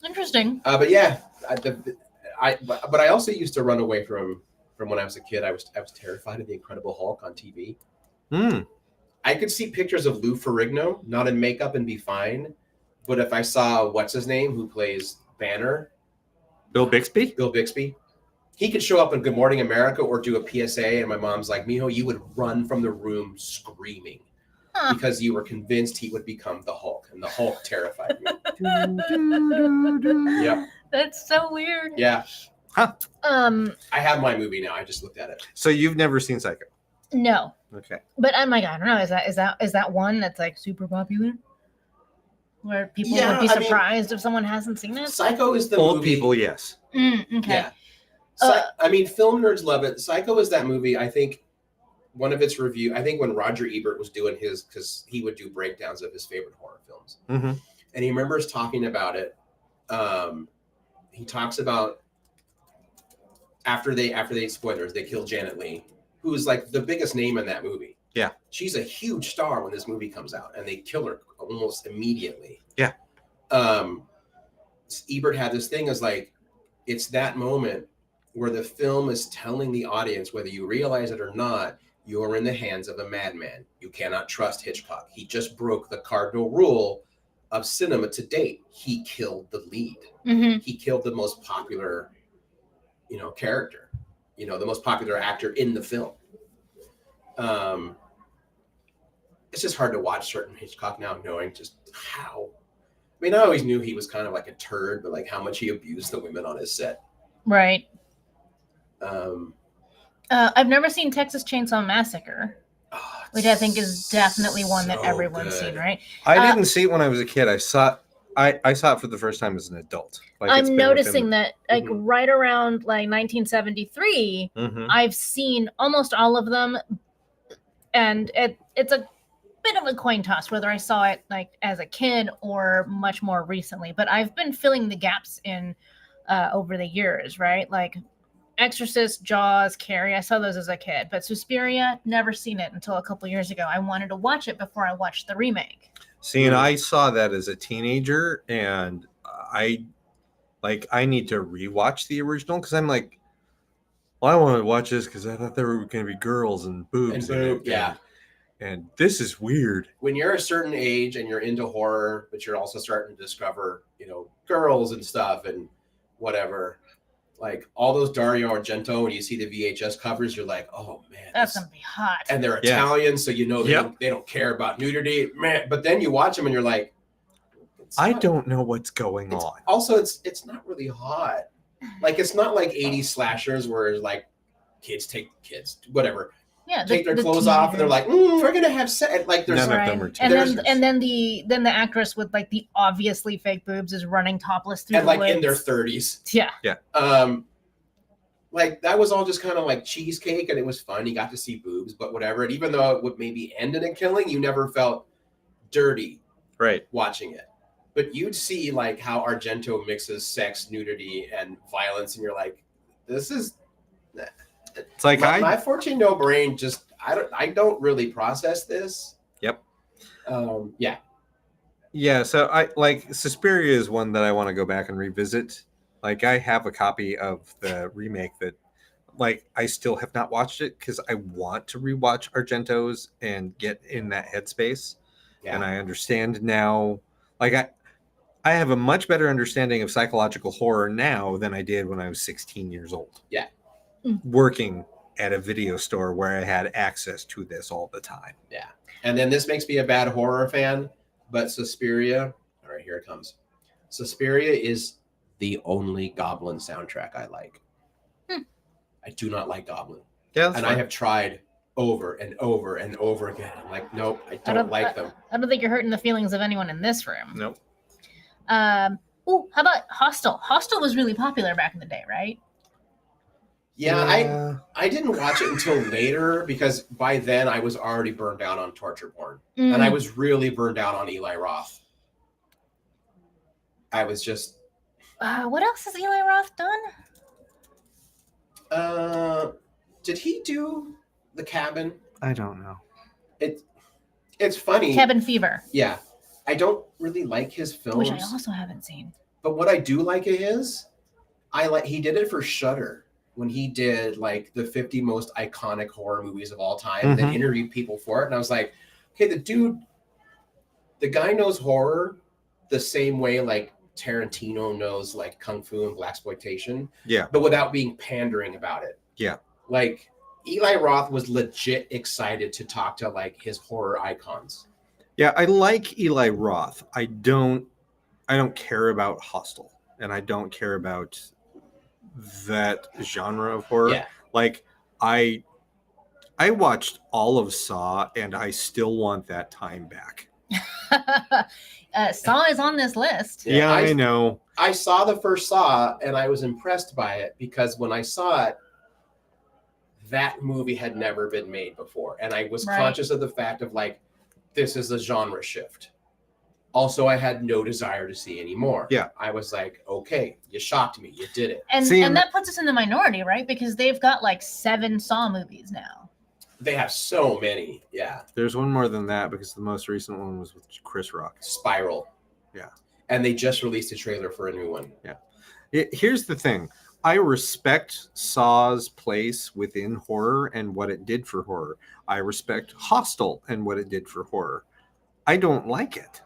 Interesting. But yeah, but I also used to run away from when I was a kid. I was terrified of the Incredible Hulk on TV. I could see pictures of Lou Ferrigno, not in makeup, and be fine. But if I saw what's his name, who plays Banner, Bill Bixby, he could show up in Good Morning America or do a PSA, and my mom's like, "Mijo, you would run from the room screaming because you were convinced he would become the Hulk, and the Hulk terrified you." Yep. That's so weird. Yeah. Huh. I have my movie now. I just looked at it. So you've never seen Psycho? No. Okay. But oh my god, I don't know. Is that one that's like super popular? Where people would be surprised if someone hasn't seen it? Psycho is the Old movie. people, yes. Okay. Yeah. Film nerds love it. Psycho is that movie. I think one of its review. I think when Roger Ebert was doing his, because he would do breakdowns of his favorite horror films, and he remembers talking about it. He talks about after they spoilers, they kill Janet Leigh, who is like the biggest name in that movie. Yeah. She's a huge star when this movie comes out, and they kill her almost immediately. Yeah. Ebert had this thing as like, it's that moment where the film is telling the audience, whether you realize it or not, you are in the hands of a madman. You cannot trust Hitchcock. He just broke the cardinal rule of cinema to date. He killed the lead. He killed the most popular, character, the most popular actor in the film. It's just hard to watch certain Hitchcock now, knowing just how. I mean, I always knew he was kind of like a turd, but like how much he abused the women on his set. Right. I've never seen Texas Chainsaw Massacre, which I think is definitely one that everyone's seen, right? I didn't see it when I was a kid. I saw it for the first time as an adult. Like, I'm noticing that like right around like 1973, I've seen almost all of them, and it's a bit of a coin toss whether I saw it like as a kid or much more recently. But I've been filling the gaps in over the years, right? Like Exorcist, Jaws, Carrie, I saw those as a kid, but Suspiria, never seen it until a couple years ago. I wanted to watch it before I watched the remake. See, and I saw that as a teenager, and I need to rewatch the original because I'm like, well, I wanted to watch this because I thought there were going to be girls and boobs. And this is weird. When you're a certain age and you're into horror, but you're also starting to discover, girls and stuff and whatever. Like all those Dario Argento, when you see the VHS covers, you're like, oh man, that's gonna be hot. And they're Italian, so they don't care about nudity, man. But then you watch them and you're like, I don't know what's going on. Also, it's not really hot. Like it's not like 80s slashers where like kids take kids, whatever. Yeah, take their clothes off and they're like, we're gonna have sex. Like there's none of them are teenagers. And then the actress with like the obviously fake boobs is running topless through the woods. In their 30s. Yeah. Like that was all just kind of like cheesecake, and it was fun. You got to see boobs, but whatever. And even though it would maybe end in a killing, you never felt dirty, right, watching it. But you'd see like how Argento mixes sex, nudity, and violence, and you're like, this is. It's like my 14-year-old brain just I don't really process this. Yep. Yeah. So I like Suspiria is one that I want to go back and revisit. Like I have a copy of the remake that, like, I still have not watched it because I want to rewatch Argento's and get in that headspace. Yeah. And I understand now. Like I have a much better understanding of psychological horror now than I did when I was 16 years old. Yeah. Working at a video store where I had access to this all the time. Yeah. And then this makes me a bad horror fan, but Suspiria, all right, here it comes. Suspiria is the only Goblin soundtrack I like. I do not like Goblin. Yeah, and fine. I have tried over and over and over again. I'm like, nope, I don't like them. I don't think you're hurting the feelings of anyone in this room. Nope. How about Hostel? Hostel was really popular back in the day, right? Yeah, I didn't watch it until later because by then I was already burned out on torture porn. And I was really burned out on Eli Roth. I was just What else has Eli Roth done? Did he do The Cabin? I don't know. It's funny. Cabin Fever, Yeah, I don't really like his films, which I also haven't seen. but what I do like is he did it for Shudder when he did like the 50 most iconic horror movies of all time, and then Mhm. interviewed people for it, and I was like, okay, the guy knows horror the same way like Tarantino knows like kung fu and blaxploitation, Yeah. but without being pandering about it. Yeah. Like Eli Roth was legit excited to talk to like his horror icons. Yeah, I like Eli Roth. I don't care about Hostel, and I don't care about that genre of horror. Yeah. Like I watched all of Saw, and I still want that time back. Saw is on this list. Yeah, I know. I saw the first Saw and I was impressed by it because when I saw it, that movie had never been made before. And I was Right. conscious of the fact of like, this is a genre shift. Also, I had no desire to see any more. Yeah. I was like, okay, you shocked me. You did it. And See, and that puts us in the minority, right? Because they've got like 7 Saw movies now. They have so many. Yeah. There's one more than that because the most recent one was with Chris Rock. Spiral. Yeah. And they just released a trailer for a new one. Here's the thing. I respect Saw's place within horror and what it did for horror. I respect Hostel and what it did for horror. I don't like it.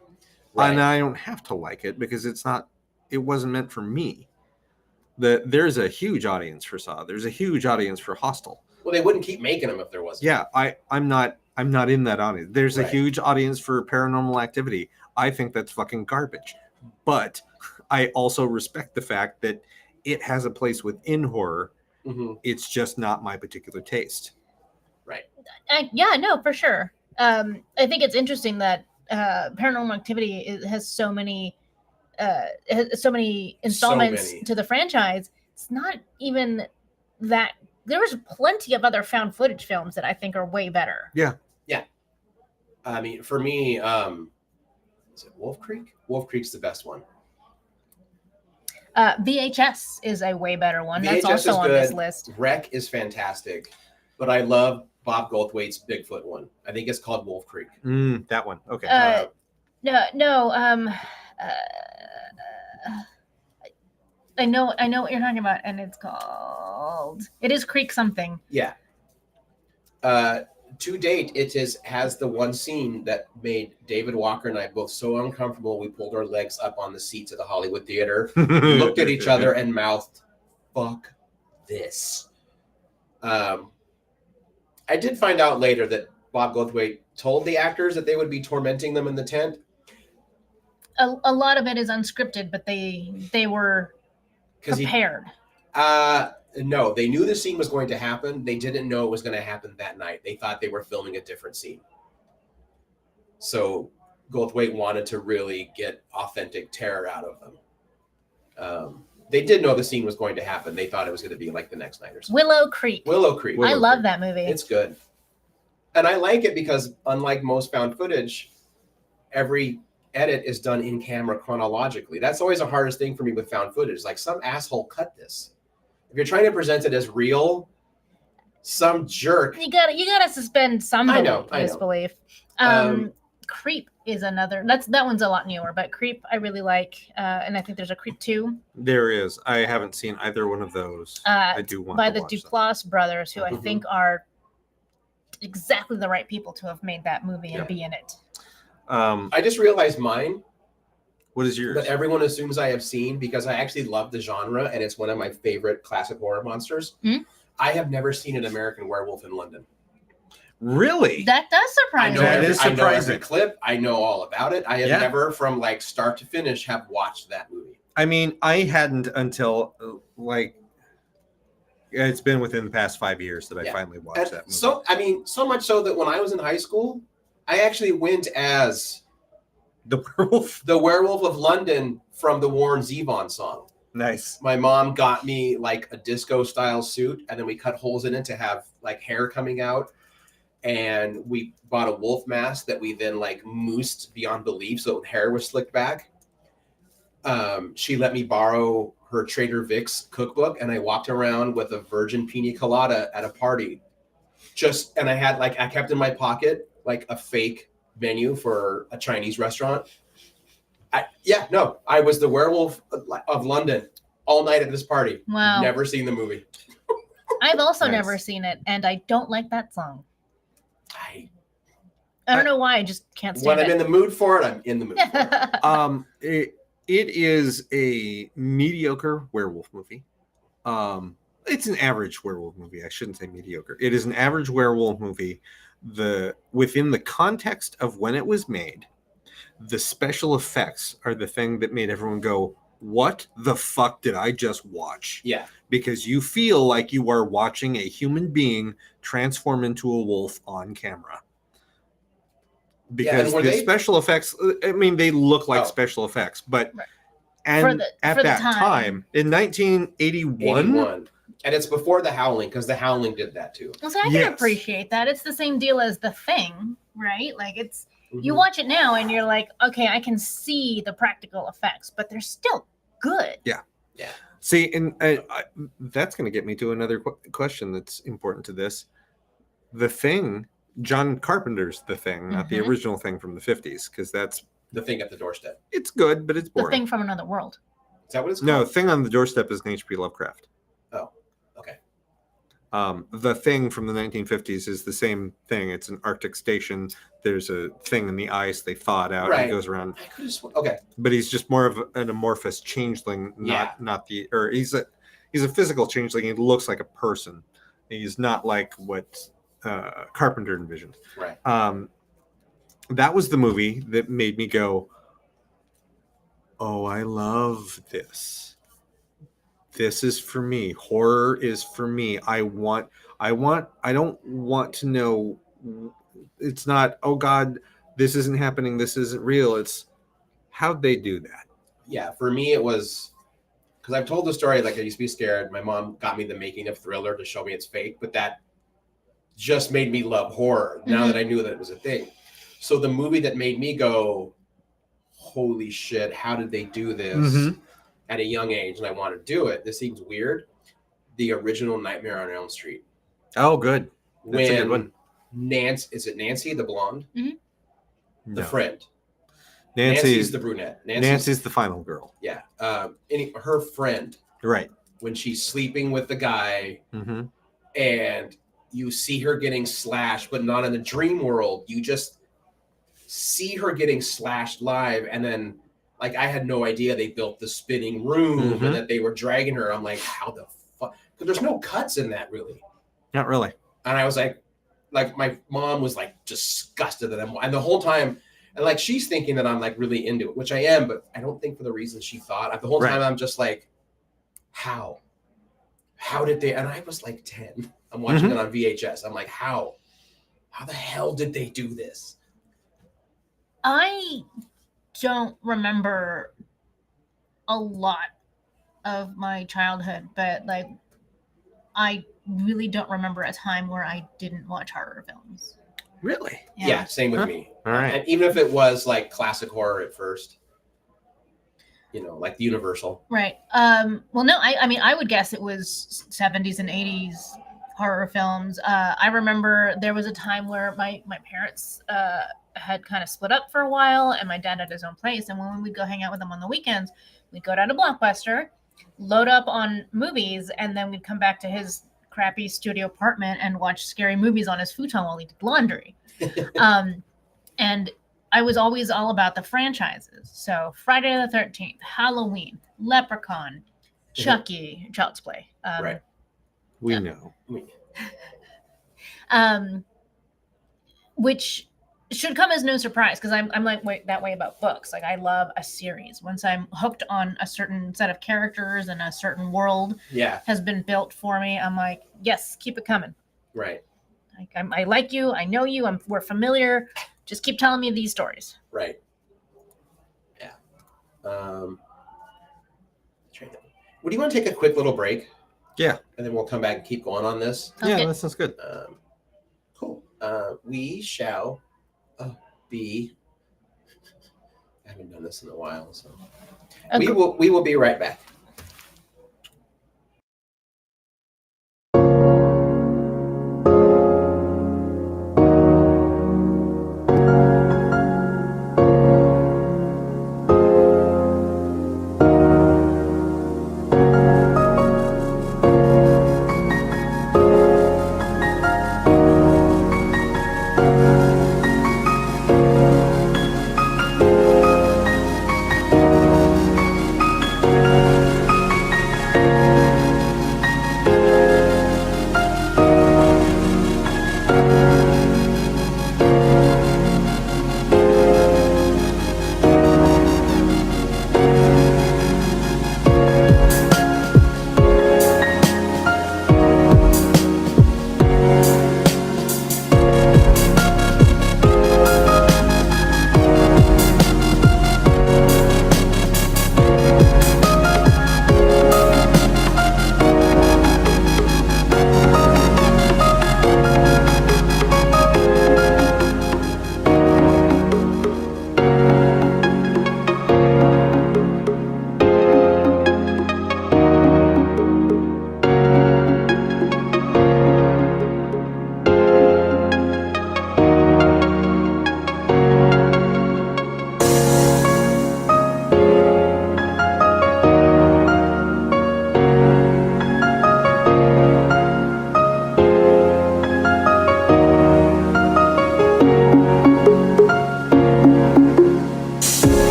Right. And I don't have to like it because it wasn't meant for me. There's a huge audience for Saw. There's a huge audience for Hostel. Well, they wouldn't keep making them if there wasn't. Yeah, I'm not in that audience. There's a Right. huge audience for Paranormal Activity. I think that's fucking garbage. But I also respect the fact that it has a place within horror. Hmm. It's just not my particular taste. Yeah, no, for sure. I think it's interesting that Paranormal Activity has so many installments many. to the franchise. It's not even that. There was plenty of other found footage films that I think are way better. I mean, for me, is it Wolf Creek? Wolf Creek's the best one. VHS is a way better one. That's VHS also is on this good. list. Wreck is fantastic, but I love Bob Goldthwait's Bigfoot one. I think it's called Wolf Creek. That one. Okay. No. I know what you're talking about, and it's called. It is Creek something. Yeah. To date, has the one scene that made David Walker and I both so uncomfortable. We pulled our legs up on the seats of the Hollywood Theater, looked at each other, and mouthed, "Fuck this." I did find out later that Bob Goldthwait told the actors that they would be tormenting them in the tent. A lot of it is unscripted, but they were prepared. No, they knew the scene was going to happen. They didn't know it was going to happen that night. They thought they were filming a different scene. So Goldthwait wanted to really get authentic terror out of them. They did know the scene was going to happen. They thought it was going to be like the next night or something. Willow Creek. Willow Creek. I love that movie. It's good. And I like it because unlike most found footage, every edit is done in camera chronologically. That's always the hardest thing for me with found footage. Like some asshole cut this. If you're trying to present it as real, some jerk. You gotta suspend some disbelief. Creep is another. That one's a lot newer, but Creep I really like, and I think there's a Creep 2. There is. I haven't seen either one of those. I do want by to the watch them. Duplass brothers, who I Mhm. think are exactly the right people to have made that movie and Yeah. be in it. I just realized mine What is yours? that everyone assumes I have seen because I actually love the genre and it's one of my favorite classic horror monsters. Hmm? I have never seen an American Werewolf in London. Really? That does I surprise know, me. That is I know every surprising. clip. I know all about it. I have Yeah. never, from like start to finish, have watched that movie. I mean, I hadn't until it's been within the past 5 years that I Yeah. finally watched And that movie. so, I mean, so much so that when I was in high school, I actually went as The werewolf. the Werewolf of London from the Warren Zevon song. Nice. My mom got me like a disco style suit, and then we cut holes in it to have like hair coming out. And we bought a wolf mask that we then like moosed beyond belief, so hair was slicked back. she let me borrow her Trader Vic's cookbook, and I walked around with a virgin pina colada at a party. And I kept in my pocket like a fake menu for a Chinese restaurant. I was the werewolf of London all night at this party. Wow. Never seen the movie. I've also Nice. never seen it, and I don't like that song. I don't know why. I just can't stand when it. I'm in the mood for it, I'm in the mood for it. It is a mediocre werewolf movie. It's an average werewolf movie. I shouldn't say mediocre. It is an average werewolf movie. Within the context of when it was made, the special effects are the thing that made everyone go, "What the fuck did I just watch?" Yeah. Because you feel like you are watching a human being transform into a wolf on camera. Because the special effects, I mean, they look like special effects, but Right. and at for that the time in 1981, 81. And it's before The Howling, because The Howling did that too. Well, so I can Yes. appreciate that. It's the same deal as The Thing, right? Like you Mhm. watch it now and you're like, okay, I can see the practical effects, but they're still good. see, and that's going to get me to another question that's important to this. The Thing, John Carpenter's The Thing, not the Mhm. original Thing from the 50s, because The Thing at the Doorstep. it's good, but it's The boring. Thing from Another World. Is that what it's called? No, Thing on the Doorstep is an H.P. Lovecraft. Oh, okay. The Thing from the 1950s is the same thing. It's an Arctic station. There's a thing in the ice. They thaw it out. And Right. he goes around. I could have okay. But he's just more of an amorphous changeling, not he's a physical changeling. He looks like a person. He's not like what Carpenter envisioned. Right. That was the movie that made me go, "Oh, I love this. This is for me. Horror is for me. I don't want to know. It's not, oh God, this isn't happening. This isn't real. It's how'd they do that?" Yeah, for me it was because I've told the story like I used to be scared. My mom got me the making of Thriller to show me it's fake, but that just made me love horror now that I knew that it was a thing. So the movie that made me go, holy shit, how did they do this Mhm. at a young age? And I want to do it. This seems weird. The original Nightmare on Elm Street. Oh, good. That's a good When one. is it Nancy the blonde? The No. friend. Nancy's the brunette. Nancy's the final girl. Yeah. Her friend, Right. when she's sleeping with the guy Mm-hmm. and you see her getting slashed, but not in the dream world. You just see her getting slashed live. And then, like, I had no idea they built the spinning room Mhm. and that they were dragging her. I'm like, how the fuck? Because there's no cuts in that, really. Not really. And I was like, my mom was like disgusted at them. And the whole time, and like, she's thinking that I'm like really into it, which I am, but I don't think for the reasons she thought. The whole time I'm just like, how? How did they? And I was like 10. I'm watching it on VHS. I'm like, how? How the hell did they do this? I don't remember a lot of my childhood, but like I really don't remember a time where I didn't watch horror films. Really? Yeah, same with Huh. me. All right. And even if it was like classic horror at first, like the Universal. Right. Well, no, I mean, I would guess it was 70s and 80s horror films. I remember there was a time where my parents had kind of split up for a while, and my dad had his own place. And when we'd go hang out with them on the weekends, we'd go down to Blockbuster, load up on movies, and then we'd come back to his crappy studio apartment and watch scary movies on his futon while he did laundry. And I was always all about the franchises. So Friday the 13th, Halloween, Leprechaun, Chucky, Child's Play. Right. We know. Which should come as no surprise because I'm like that way about books. Like I love a series. Once I'm hooked on a certain set of characters and a certain world has been built for me, I'm like, yes, keep it coming. Right. Like I like you, I know you, we're familiar. Just keep telling me these stories. Right. Yeah. Would you want to take a quick little break? Yeah. And then we'll come back and keep going on this. Okay. Yeah, that sounds good. Cool. We shall be. I haven't done this in a while, so Agre- we will be right back.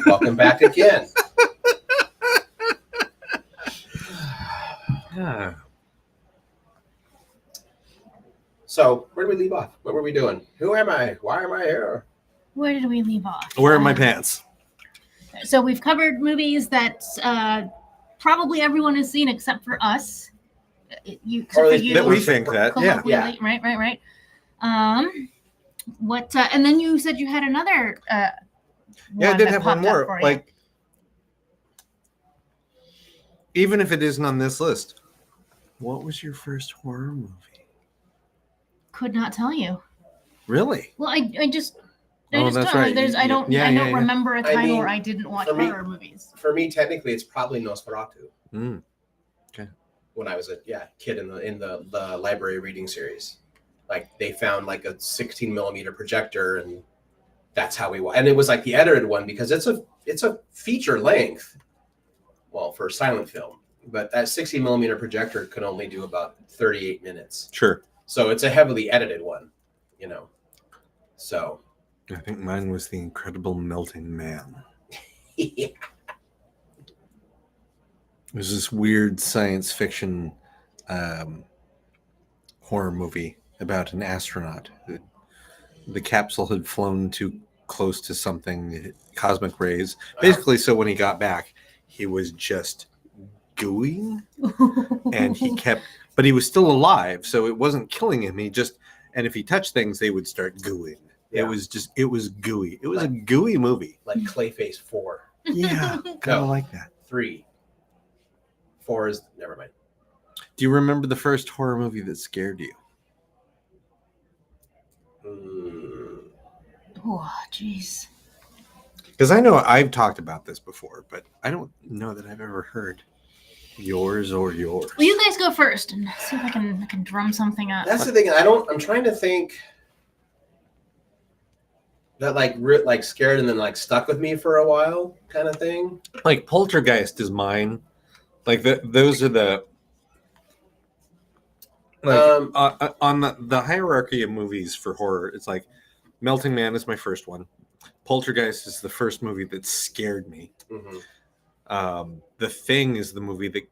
Welcome back again. Yeah. So, where did we leave off? What were we doing? Who am I? Why am I here? Where did we leave off? Where are my pants? So we've covered movies that probably everyone has seen except for us. Except Or for like you. That we think that, yeah. Colloquially, right. What? And then you said you had another. Yeah, I one did that have one popped up more. for you. Like, even if it isn't on this list, what was your first horror movie? Could not tell you. Really? Well, I just. I Oh, just that's don't. right. There's. I don't. Yeah, I don't yeah. remember a I time mean, where I didn't watch for me- horror movies. For me, technically, it's probably Nosferatu. Mm. When I was a kid in the library reading series, like they found like a 16 millimeter projector, and that's how we watched. And it was like the edited one because it's a feature length, well, for silent film, but that 16 millimeter projector could only do about 38 minutes, Sure. so it's a heavily edited one, you know. So I think mine was The Incredible Melting Man. yeah. It was this weird science fiction horror movie about an astronaut. The capsule had flown too close to something, cosmic rays. Basically, so when he got back, he was just gooey, and he kept, but he was still alive, so it wasn't killing him. And if he touched things, they would start gooing. Yeah. It was gooey. It was a gooey movie. Like Clayface 4, Yeah, kind of No. like that. 3, 4 is never mind. Do you remember the first horror movie that scared you? Oh, jeez. Because I know I've talked about this before, but I don't know that I've ever heard yours or yours. Well, you guys go first and see if I can drum something up. That's the thing. I'm trying to think that like scared and then like stuck with me for a while kind of thing. Like Poltergeist is mine. Like those are the like on the hierarchy of movies for horror. It's like Melting Man is my first one. Poltergeist is the first movie that scared me. Mhm. The Thing is the movie that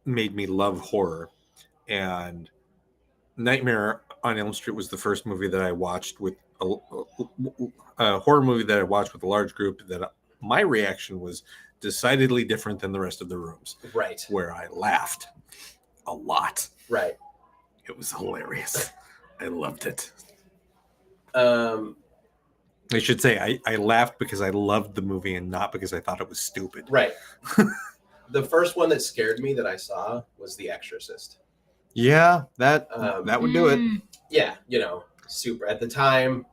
made me love horror, and Nightmare on Elm Street was the first movie that I watched with a horror movie that I watched with a large group. That my reaction was decidedly different than the rest of the rooms, Right. where I laughed a lot. Right. It was hilarious. I loved it. I should say I laughed because I loved the movie and not because I thought it was stupid. Right. The first one that scared me that I saw was The Exorcist. Yeah, that would do it. Yeah, you know, super. At the time,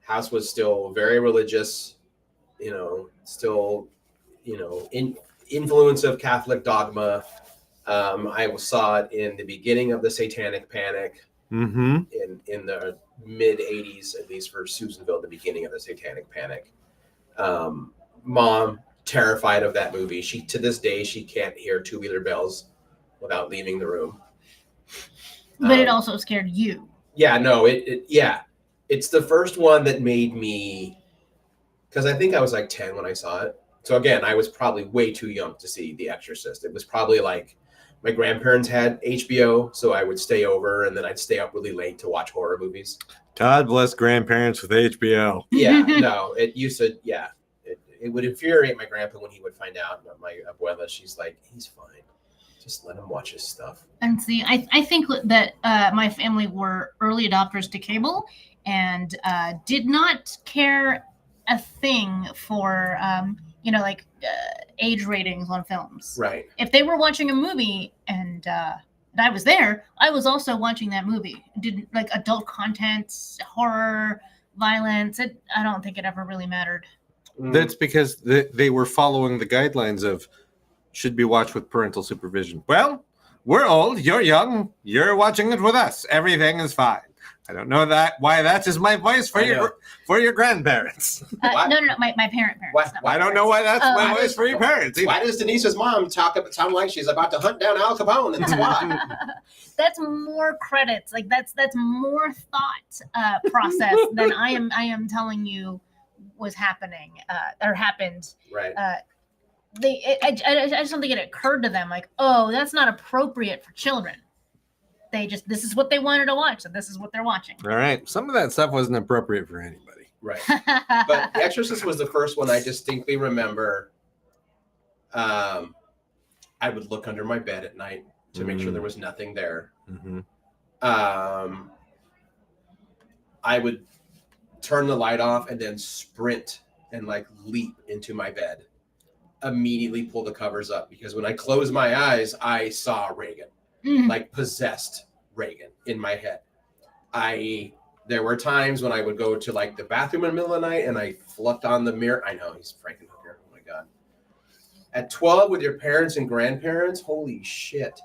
house was still very religious, you know, still, you know, influence of Catholic dogma. I saw it in the beginning of the Satanic Panic Mm-hmm. in the mid 80s, at least for Susanville, the beginning of the Satanic Panic. Mom, terrified of that movie. She, to this day, she can't hear two-wheeler bells without leaving the room. But it also scared you. Yeah, no, it's the first one that made me, because I think I was like 10 when I saw it. So again, I was probably way too young to see The Exorcist. It was probably like my grandparents had HBO, so I would stay over and then I'd stay up really late to watch horror movies. God bless grandparents with HBO. Yeah, no, it used to, yeah. It would infuriate my grandpa when he would find out. But my abuela, she's like, he's fine. Just let him watch his stuff. And see, I think that my family were early adopters to cable and did not care a thing for, like age ratings on films. Right. If they were watching a movie and I was there, I was also watching that movie. Didn't like adult content, horror, violence. I don't think it ever really mattered. That's because they were following the guidelines of should be watched with parental supervision. Well, we're old, you're young, you're watching it with us. Everything is fine. I don't know why that is my voice for your grandparents. No, my parents. Why I don't know why that's my voice for your parents. Why does Denise's mom sound like she's about to hunt down Al Capone and SWAT? That's more credits. Like that's more thought process than I am telling you was happening or happened, Right. I just don't think it occurred to them like, oh, that's not appropriate for children. They just, this is what they wanted to watch, so this is what they're watching. All right. Some of that stuff wasn't appropriate for anybody. Right. But The Exorcist was the first one I distinctly remember. I would look under my bed at night to make sure there was nothing there. Mm-hmm. I would turn the light off and then sprint and like leap into my bed. Immediately pull the covers up because when I closed my eyes, I saw Regan, like possessed Regan in my head. There were times when I would go to like the bathroom in the middle of the night and I flipped on the mirror. I know he's Frankenhooker. Oh my God. At 12 with your parents and grandparents, holy shit.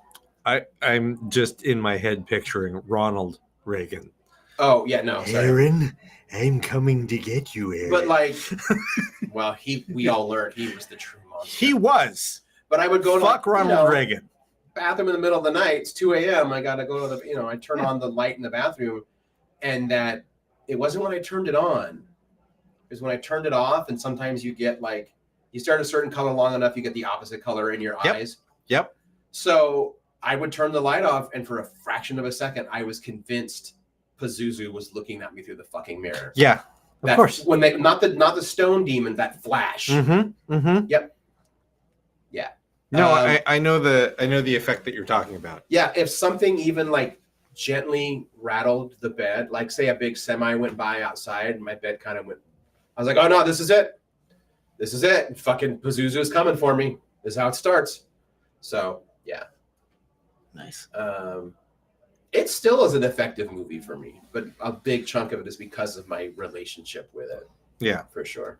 I'm just in my head picturing Ronald Reagan. Oh yeah, no, sorry. Aaron, I'm coming to get you, Aaron. But like, well, we all learned he was the true monster. He was. But I would go to Fuck like, Ronald Reagan. bathroom in the middle of the night. It's 2 a.m. I gotta go to the, I turn on the light in the bathroom, and that it wasn't when I turned it on. It was when I turned it off, and sometimes you get like you start a certain color long enough, you get the opposite color in your eyes. Yep. So I would turn the light off, and for a fraction of a second, I was convinced Pazuzu was looking at me through the fucking mirror. Yeah, of course. When they not the stone demon, that flash. Mm-hmm. Mm-hmm. Yep. Yeah. No, I know the effect that you're talking about. Yeah, if something even like gently rattled the bed, like say a big semi went by outside, and my bed kind of went. I was like, oh no, this is it. This is it. Fucking Pazuzu is coming for me. This is how it starts. So yeah. Nice. It still is an effective movie for me, but a big chunk of it is because of my relationship with it. Yeah, for sure.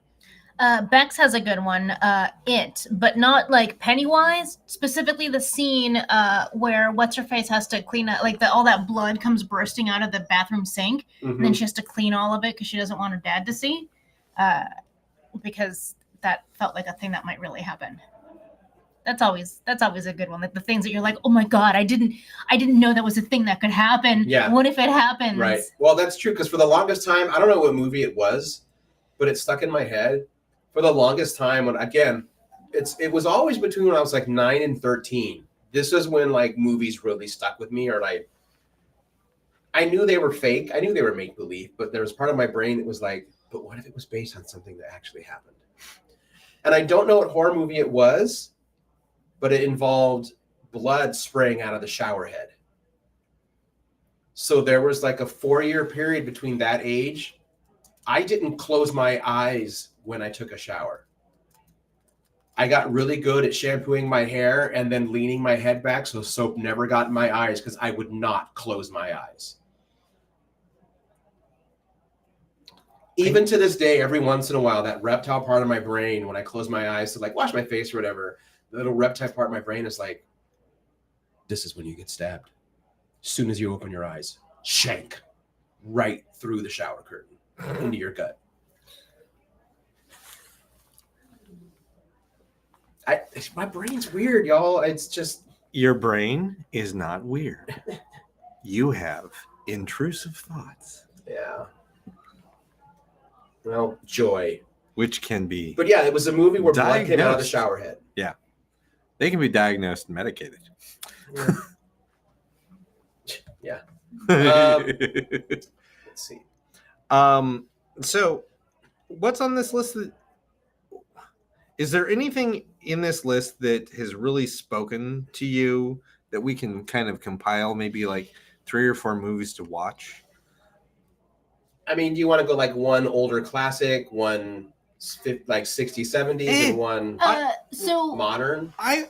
Bex has a good one, It, but not like Pennywise, specifically the scene where What's-Her-Face has to clean up, like all that blood comes bursting out of the bathroom sink, and then she has to clean all of it because she doesn't want her dad to see, because that felt like a thing that might really happen. That's always a good one. Like the things that you're like, oh my God, I didn't know that was a thing that could happen. Yeah. What if it happens? Right. Well, that's true because for the longest time, I don't know what movie it was, but it stuck in my head. For the longest time, when again, it was always between when I was like 9 and 13. This is when like movies really stuck with me, or I knew they were fake. I knew they were make believe, but there was part of my brain that was like, but what if it was based on something that actually happened? And I don't know what horror movie it was, but it involved blood spraying out of the shower head. So there was like a 4-year period between that age. I didn't close my eyes when I took a shower. I got really good at shampooing my hair and then leaning my head back so soap never got in my eyes because I would not close my eyes. Even to this day, every once in a while, that reptile part of my brain, when I close my eyes to like wash my face or whatever, the little reptile part of my brain is like, this is when you get stabbed. As soon as you open your eyes, shank right through the shower curtain into your gut. My brain's weird, y'all. It's just... Your brain is not weird. You have intrusive thoughts. Yeah. Well, joy. Which can be... But yeah, it was a movie where blood came out of the diagnosed. shower head. Yeah. They can be diagnosed and medicated. Yeah. Let's see. So what's on this list is there anything in this list that has really spoken to you that we can kind of compile maybe like 3 or 4 movies to watch? I mean, do you want to go like one older classic, one like 60s, 70s, and one So modern? I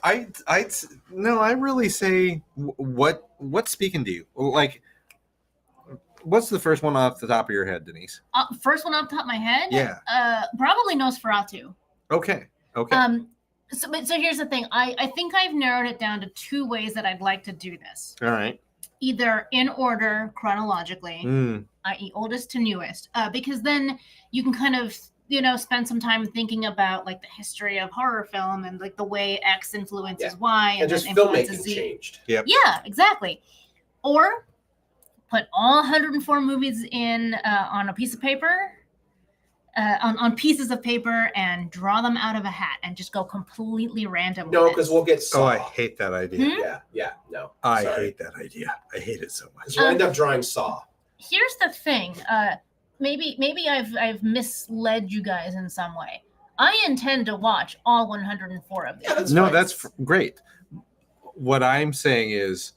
really say what's speaking to you? Like, what's the first one off the top of your head, Denise? First one off the top of my head? Yeah. Probably Nosferatu. Okay. So here's the thing. I think I've narrowed it down to 2 ways that I'd like to do this. All right. Either in order chronologically, i.e. oldest to newest, because then you can kind of, spend some time thinking about like the history of horror film and like the way X influences Y And just then influences filmmaking Z. changed. Yep. Yeah, exactly. Or put all 104 movies in on a piece of paper on pieces of paper and draw them out of a hat and just go completely random. No, with it. because we'll get Oh, I Saw. hate that idea. Hmm? Yeah, no. I sorry. hate that idea. I hate it so much. 'Cause we'll end up drawing Saw. Here's the thing. Maybe I've misled you guys in some way. I intend to watch all 104 of these. Yeah, that's No, fine. that's great. What I'm saying is,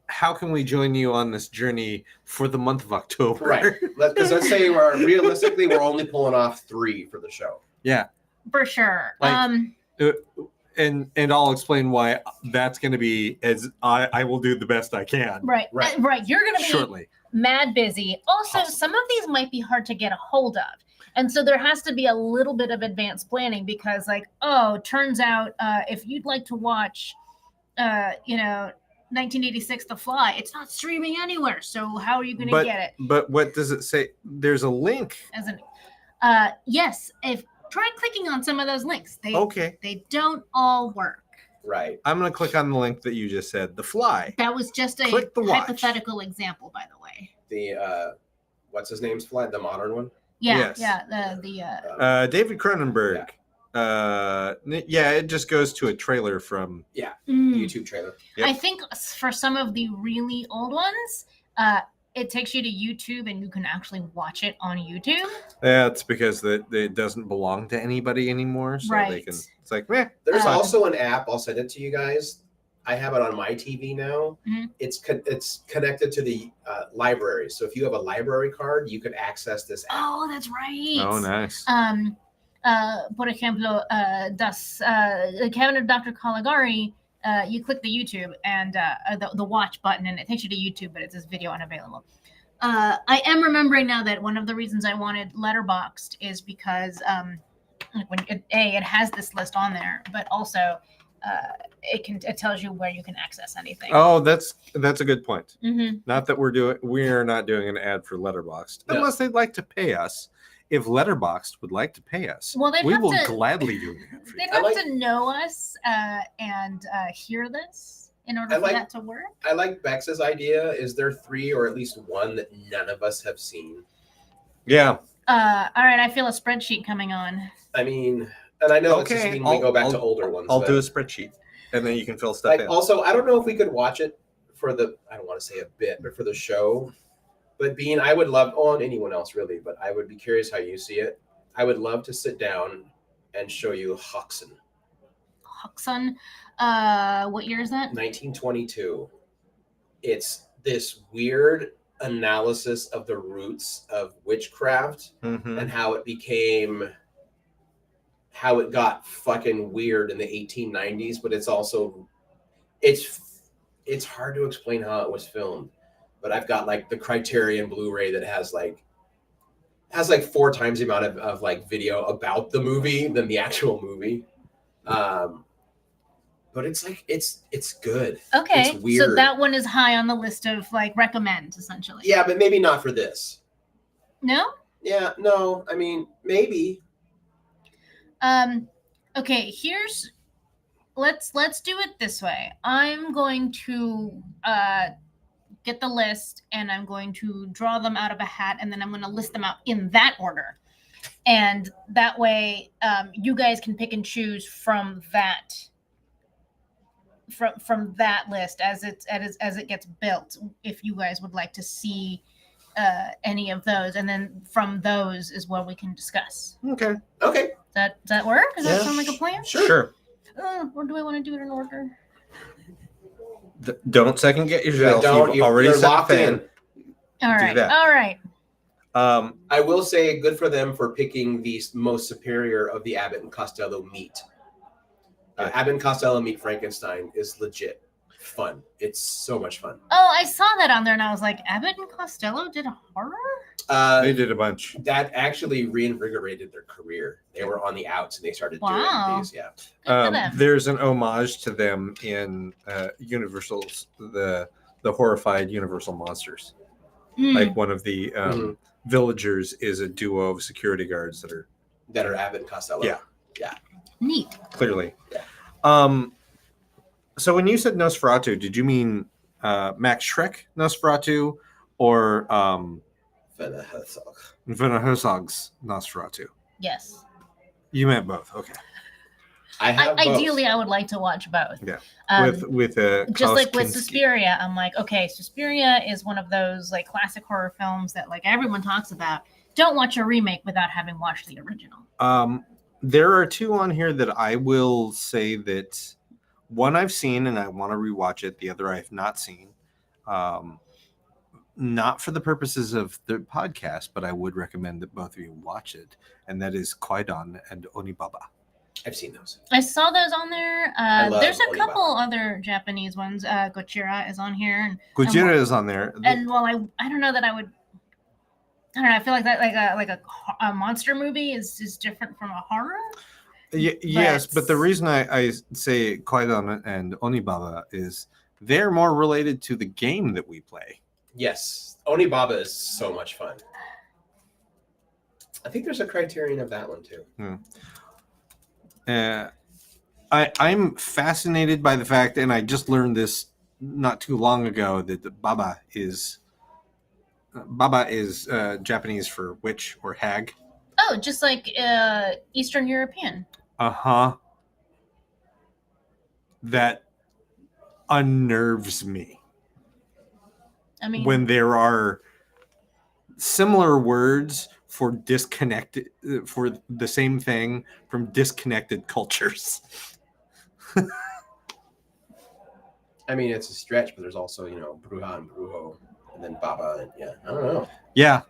how can we join you on this journey for the month of October? Right. Because let's say realistically we're only pulling off 3 for the show. Yeah. For sure. Like, And I'll explain why that's going to be as I will do the best I can right. Right. Right. You're gonna be shortly. mad busy. Also, Awesome. some of these might be hard to get a hold of. And so there has to be a little bit of advanced planning because, like, oh, turns out if you'd like to watch, 1986 The Fly, it's not streaming anywhere. So how are you going to get it? But what does it say? There's a link. As an, yes, if try clicking on some of those links. Okay. They don't all work. Right. I'm going to click on the link that you just said, The Fly. That was just a Click the watch. hypothetical example, by the way. The what's his name's flight? The modern one? Yeah, Yes. yeah. David Cronenberg. Yeah, it just goes to a trailer from. YouTube trailer. Yep. I think for some of the really old ones, it takes you to YouTube and you can actually watch it on YouTube. That's because it doesn't belong to anybody anymore. So they Right. can. It's like, meh. There's Uh, also an app. I'll send it to you guys. I have it on my TV now. Mhm. It's connected to the library. So if you have a library card, you can access this app. Oh, that's right. Oh, nice. Por ejemplo, the Cabinet of Dr. Caligari, you click the YouTube and the watch button, and it takes you to YouTube, but it says video unavailable. I am remembering now that one of the reasons I wanted Letterboxd is because it has this list on there, but also it tells you where you can access anything. Oh, that's a good point. Mm-hmm. Not that we're not doing an ad for Letterboxd, No. unless they'd like to pay us. If Letterboxd would like to pay us, Well, they'd we have will to- gladly do that for They'd you. have like- to know us and hear this in order I for like- that to work. I like Bex's idea. Is there 3 or at least one that none of us have seen? Yeah. All right, I feel a spreadsheet coming on. I mean, and I know it's just Okay, when we go back to I'll- older ones. I'll but, do a spreadsheet, and then you can fill stuff like, in. also, I don't know if we could watch it for I don't want to say a bit, but for the show. But Bean, I would love, and anyone else really, but I would be curious how you see it. I would love to sit down and show you Hoxton, Huxon, what year is that? 1922. It's this weird analysis of the roots of witchcraft Mhm. and how it got fucking weird in the 1890s, but it's also it's hard to explain how it was filmed. But I've got like the Criterion Blu-ray that has like 4 times the amount of like video about the movie than the actual movie. But it's like it's good. Okay, It's so weird. that one is high on the list of like recommends essentially. Yeah, but maybe not for this. No. Yeah, no, I mean maybe. Okay. Let's do it this way. I'm going to get the list and I'm going to draw them out of a hat and then I'm going to list them out in that order, and that way you guys can pick and choose from that. From that list as it gets built, if you guys would like to see any of those, and then from those is where we can discuss. Okay. Okay, Does that work? Does that Yeah. sound like a plan? Sure. Or do I want to do it in order? Don't second guess yourself. You've already you're set the locked fan. in. All Do right. that. All right. I will say good for them for picking the most superior of the Abbott and Costello meat. Abbott and Costello Meet Frankenstein is legit fun. It's so much fun. Oh, I saw that on there and I was like, Abbott and Costello did a horror? They did a bunch. That actually reinvigorated their career. They were on the outs and they started Wow. doing these. Yeah. Good for them. There's an homage to them in Universal's the horrified Universal Monsters. Hmm. Like one of the Mhm. villagers is a duo of security guards that are That are Abbott and Costello. Yeah. Neat. clearly. Yeah. So when you said Nosferatu, did you mean Max Schreck Nosferatu or Vanna Herzog. Werner Herzog's Nosferatu? Yes. You meant both. Okay. I have both. Ideally, I would like to watch both. Yeah. Um, with just Klaus like with Kinski. Suspiria, I'm like, okay, Suspiria is one of those like classic horror films that like everyone talks about. Don't watch a remake without having watched the original. There are two on here that I will say that one I've seen and I want to rewatch it. The other I have not seen. Not for the purposes of the podcast, but I would recommend that both of you watch it. And that is Kwaidan and Onibaba. I've seen those. I saw those on there. love There's a Onibaba. couple other Japanese ones. Gojira is on here, and Gojira is on there. and well, I don't know that I would. I don't know. I feel like that like a monster movie is different from a horror. Yes, but the reason I say Kwaidan and Onibaba is they're more related to the game that we play. Yes, Onibaba is so much fun. I think there's a criterion of that one too. I'm fascinated by the fact, and I just learned this not too long ago, that the Baba is Japanese for witch or hag. Oh, just like Eastern European. That unnerves me. I mean, When there are similar words for disconnected, for the same thing from disconnected cultures. I mean, it's a stretch, but there's also, Bruja and Brujo, and then Baba, and I don't know. Yeah.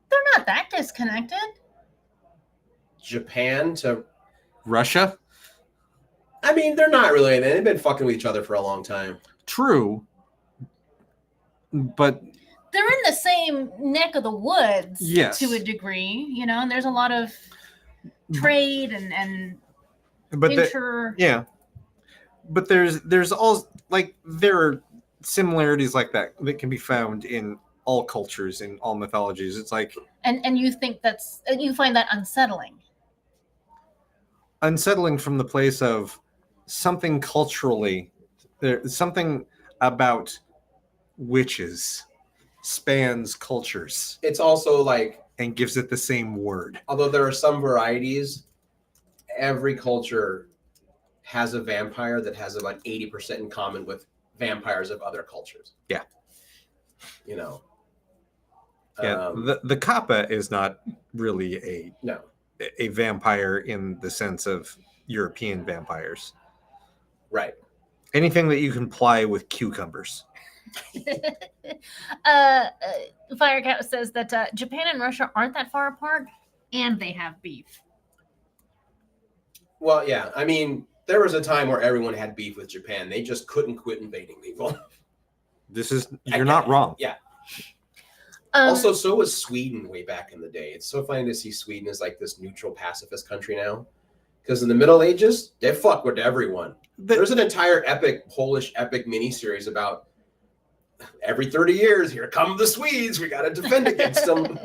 they're not that disconnected. Japan to Russia? I mean, they're not really. They've been fucking with each other for a long time. True. But They're in the same neck of the woods Yes. to a degree, and there's a lot of trade and but inter. yeah. But there's all like there are similarities like that can be found in all cultures, in all mythologies. It's like And you think you find that unsettling. unsettling from the place of something culturally, there's something about witches spans cultures It's also like, and gives it the same word. although there are some varieties, every culture has a vampire that has about 80% in common with vampires of other cultures. Yeah. Yeah, The kappa is not really no. a vampire in the sense of European vampires. Right. Anything that you can ply with cucumbers. Firecat says that Japan and Russia aren't that far apart, and they have beef. Well, yeah. I mean, there was a time where everyone had beef with Japan. They just couldn't quit invading people. You're not wrong. Yeah. Also, so was Sweden way back in the day. It's so funny to see Sweden as like this neutral pacifist country now. Because in the Middle Ages, they fuck with everyone. There's an entire Polish epic miniseries about every 30 years, here come the Swedes. We got to defend against them.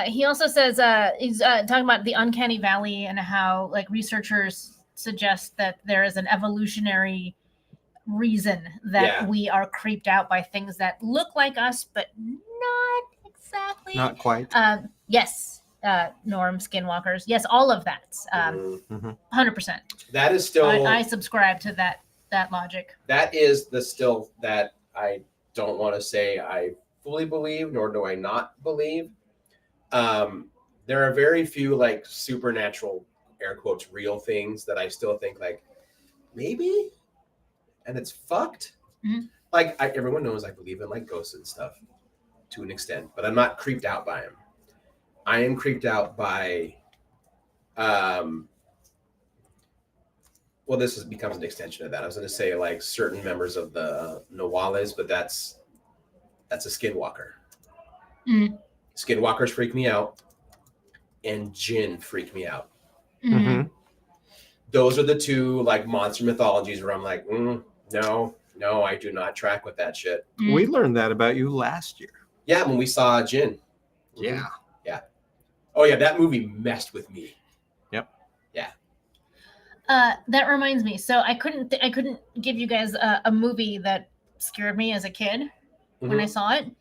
He also says he's talking about the uncanny valley and how like researchers suggest that there is an evolutionary reason that we are creeped out by things that look like us, but not exactly. Not quite. Yes. Norm, skinwalkers. Yes, all of that. 100%. That is still. I subscribe to that logic. That is the still that I don't want to say I fully believe, nor do I not believe. There are very few like supernatural, air quotes, real things that I still think like maybe, and it's fucked. Mm-hmm. Like everyone knows I believe in like ghosts and stuff to an extent, but I'm not creeped out by them. I am creeped out by, well, this becomes an extension of that. I was going to say like certain members of the Nawales, but that's a skinwalker. Mm. Skinwalkers freak me out, and Jinn freak me out. Mm-hmm. Those are the two like monster mythologies where I'm like, no, I do not track with that shit. Mm. We learned that about you last year. Yeah, when we saw Jinn. Yeah. Oh yeah, that movie messed with me. Yep. Yeah. That reminds me. So I couldn't give you guys a movie that scared me as a kid when I saw it,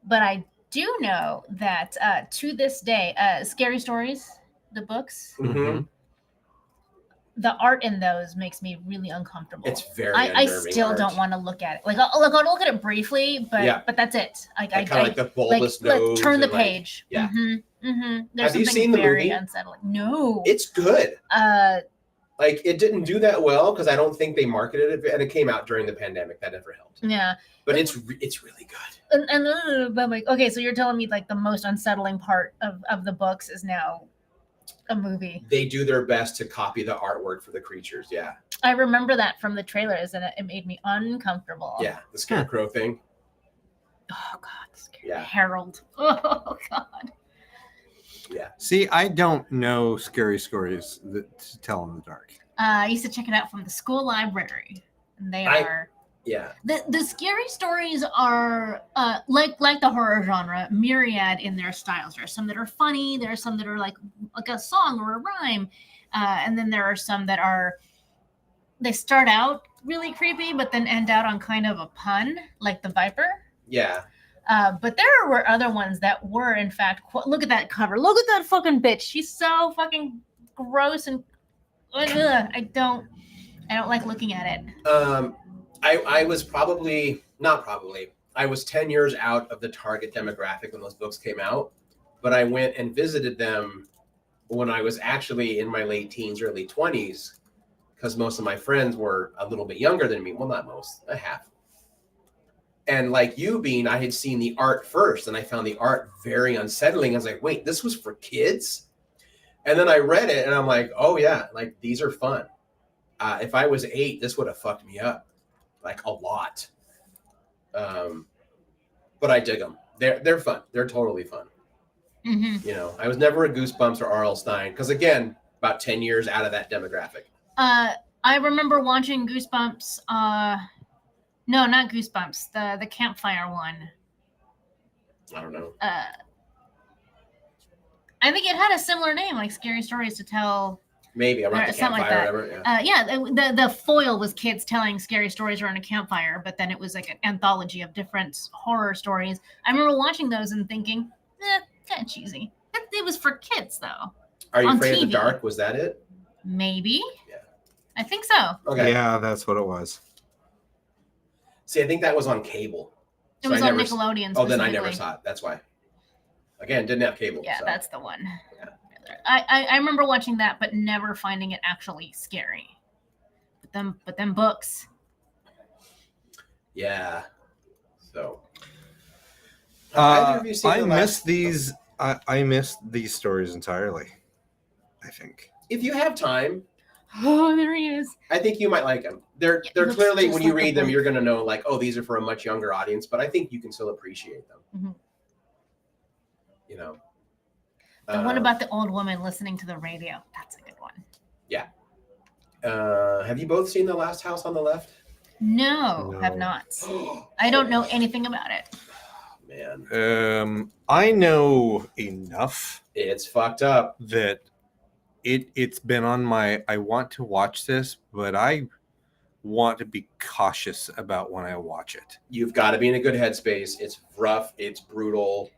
but I do know that to this day, Scary Stories, the books, Mhm. the art in those makes me really uncomfortable. It's very I unnerving still art. don't want to look at it. Like I'll look at it briefly, but Yeah. but that's it. Like Kind I of like the bulbous nose. turn the and, like, page. yeah. There's Have you something seen the very movie? unsettling. No. It's good. uh Like, it didn't do that well because I don't think they marketed it, and it came out during the pandemic. That never helped. yeah. But it's really good. But I'm like, okay, so you're telling me like the most unsettling part of the books is now a movie. They do their best to copy the artwork for the creatures. Yeah. I remember that from the trailers, and it made me uncomfortable. Yeah. The scarecrow thing. Oh God, scary. Yeah. Harold. Oh God. Yeah. See, I don't know scary stories to tell in the dark. I used to check it out from the school library, and they are Yeah. the scary stories are like the horror genre, myriad in their styles. There are some that are funny. There are some that are like a song or a rhyme, and then there are some that are they start out really creepy, but then end out on kind of a pun, like the Viper. Yeah. But there were other ones that were, in fact, look at that cover. Look at that fucking bitch. She's so fucking gross and ugh, I don't like looking at it. I was I was 10 years out of the target demographic when those books came out, but I went and visited them when I was actually in my late teens, early 20s, because most of my friends were a little bit younger than me. Well, not most, a half. And like you, Bean, I had seen the art first, and I found the art very unsettling. I was like, wait, this was for kids? And then I read it, and I'm like, oh, yeah, like, these are fun. If I was 8, this would have fucked me up, like, a lot. But I dig them. They're fun. They're totally fun. Mm-hmm. You know, I was never a Goosebumps or R.L. Stine, because, again, about 10 years out of that demographic. I remember watching Goosebumps. No, not Goosebumps. The campfire one. I don't know. I think it had a similar name, like Scary Stories to Tell. Maybe around the something like campfire or that. whatever. Yeah. The foil was kids telling scary stories around a campfire, but then it was like an anthology of different horror stories. I remember watching those and thinking, kind of cheesy. It was for kids, though. Are You on Afraid of the TV. Dark? Was that it? Maybe. Yeah. I think so. Okay. Yeah, that's what it was. See, I think that was on cable. It So was I on never- Nickelodeon. Oh, then I never specifically. saw it. That's why. Again, didn't have cable. Yeah, so. that's the one. Yeah. I remember watching that, but never finding it actually scary. But them books. Yeah. So. Have either of you seen I the missed last- these. I missed these stories entirely. I think. If you have time, Oh, there he is. I think you might like them. They're Yeah, it looks clearly, just when you like a read them, book. you're going to know, like, oh, these are for a much younger audience, but I think you can still appreciate them. Mhm. You know. The one about the old woman listening to the radio. That's a good one. Have you both seen The Last House on the Left? No, No. have not. I don't know anything about it. Man, I know enough it's fucked up. that it's been on my. I want to watch this, but I want to be cautious about when I watch it. You've got to be in a good headspace. It's rough. It's brutal.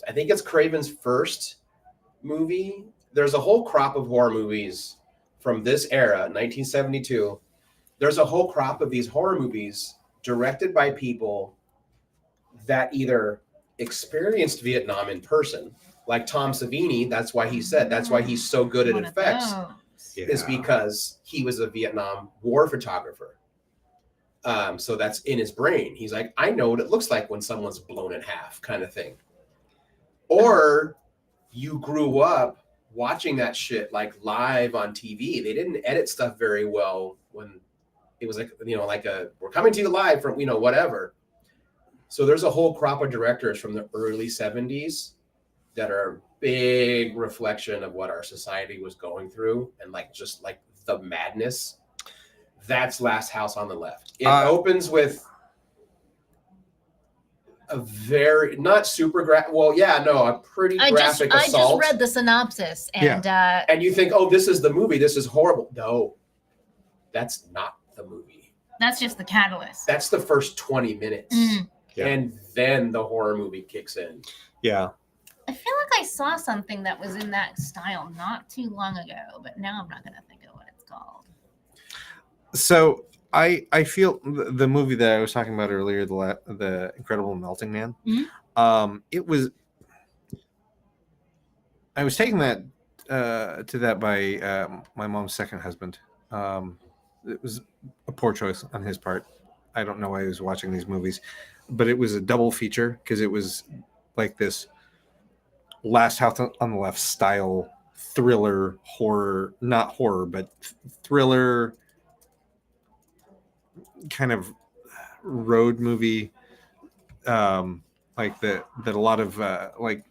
I think it's Craven's first movie. There's a whole crop of horror movies from this era, 1972. There's a whole crop of these horror movies directed by people that either experienced Vietnam in person, like Tom Savini. That's why he said, that's why he's so good at One of effects, those. is because he was a Vietnam War photographer. So that's in his brain. He's like, I know what it looks like when someone's blown in half, kind of thing. Or you grew up watching that shit like live on TV. They didn't edit stuff very well when it was like, you know, like we're coming to you live from, you know, whatever. So there's a whole crop of directors from the early 70s that are a big reflection of what our society was going through, and like just like the madness. That's Last House on the Left. It opens with a very not super a pretty graphic assault. I just read the synopsis, and And you think, oh, this is the movie. This is horrible. No, that's not the movie. that's just the catalyst. That's the first 20 minutes. Yeah. And then the horror movie kicks in. Yeah. I feel like I saw something that was in that style not too long ago, but now I'm not going to think of what it's called. So I feel the movie that I was talking about earlier, the Incredible Melting Man. It was. I was taken that to that by my mom's second husband. It was a poor choice on his part. I don't know why he was watching these movies, but it was a double feature because it was like this Last House on the Left style thriller horror, not horror, but thriller kind of road movie, like that a lot of like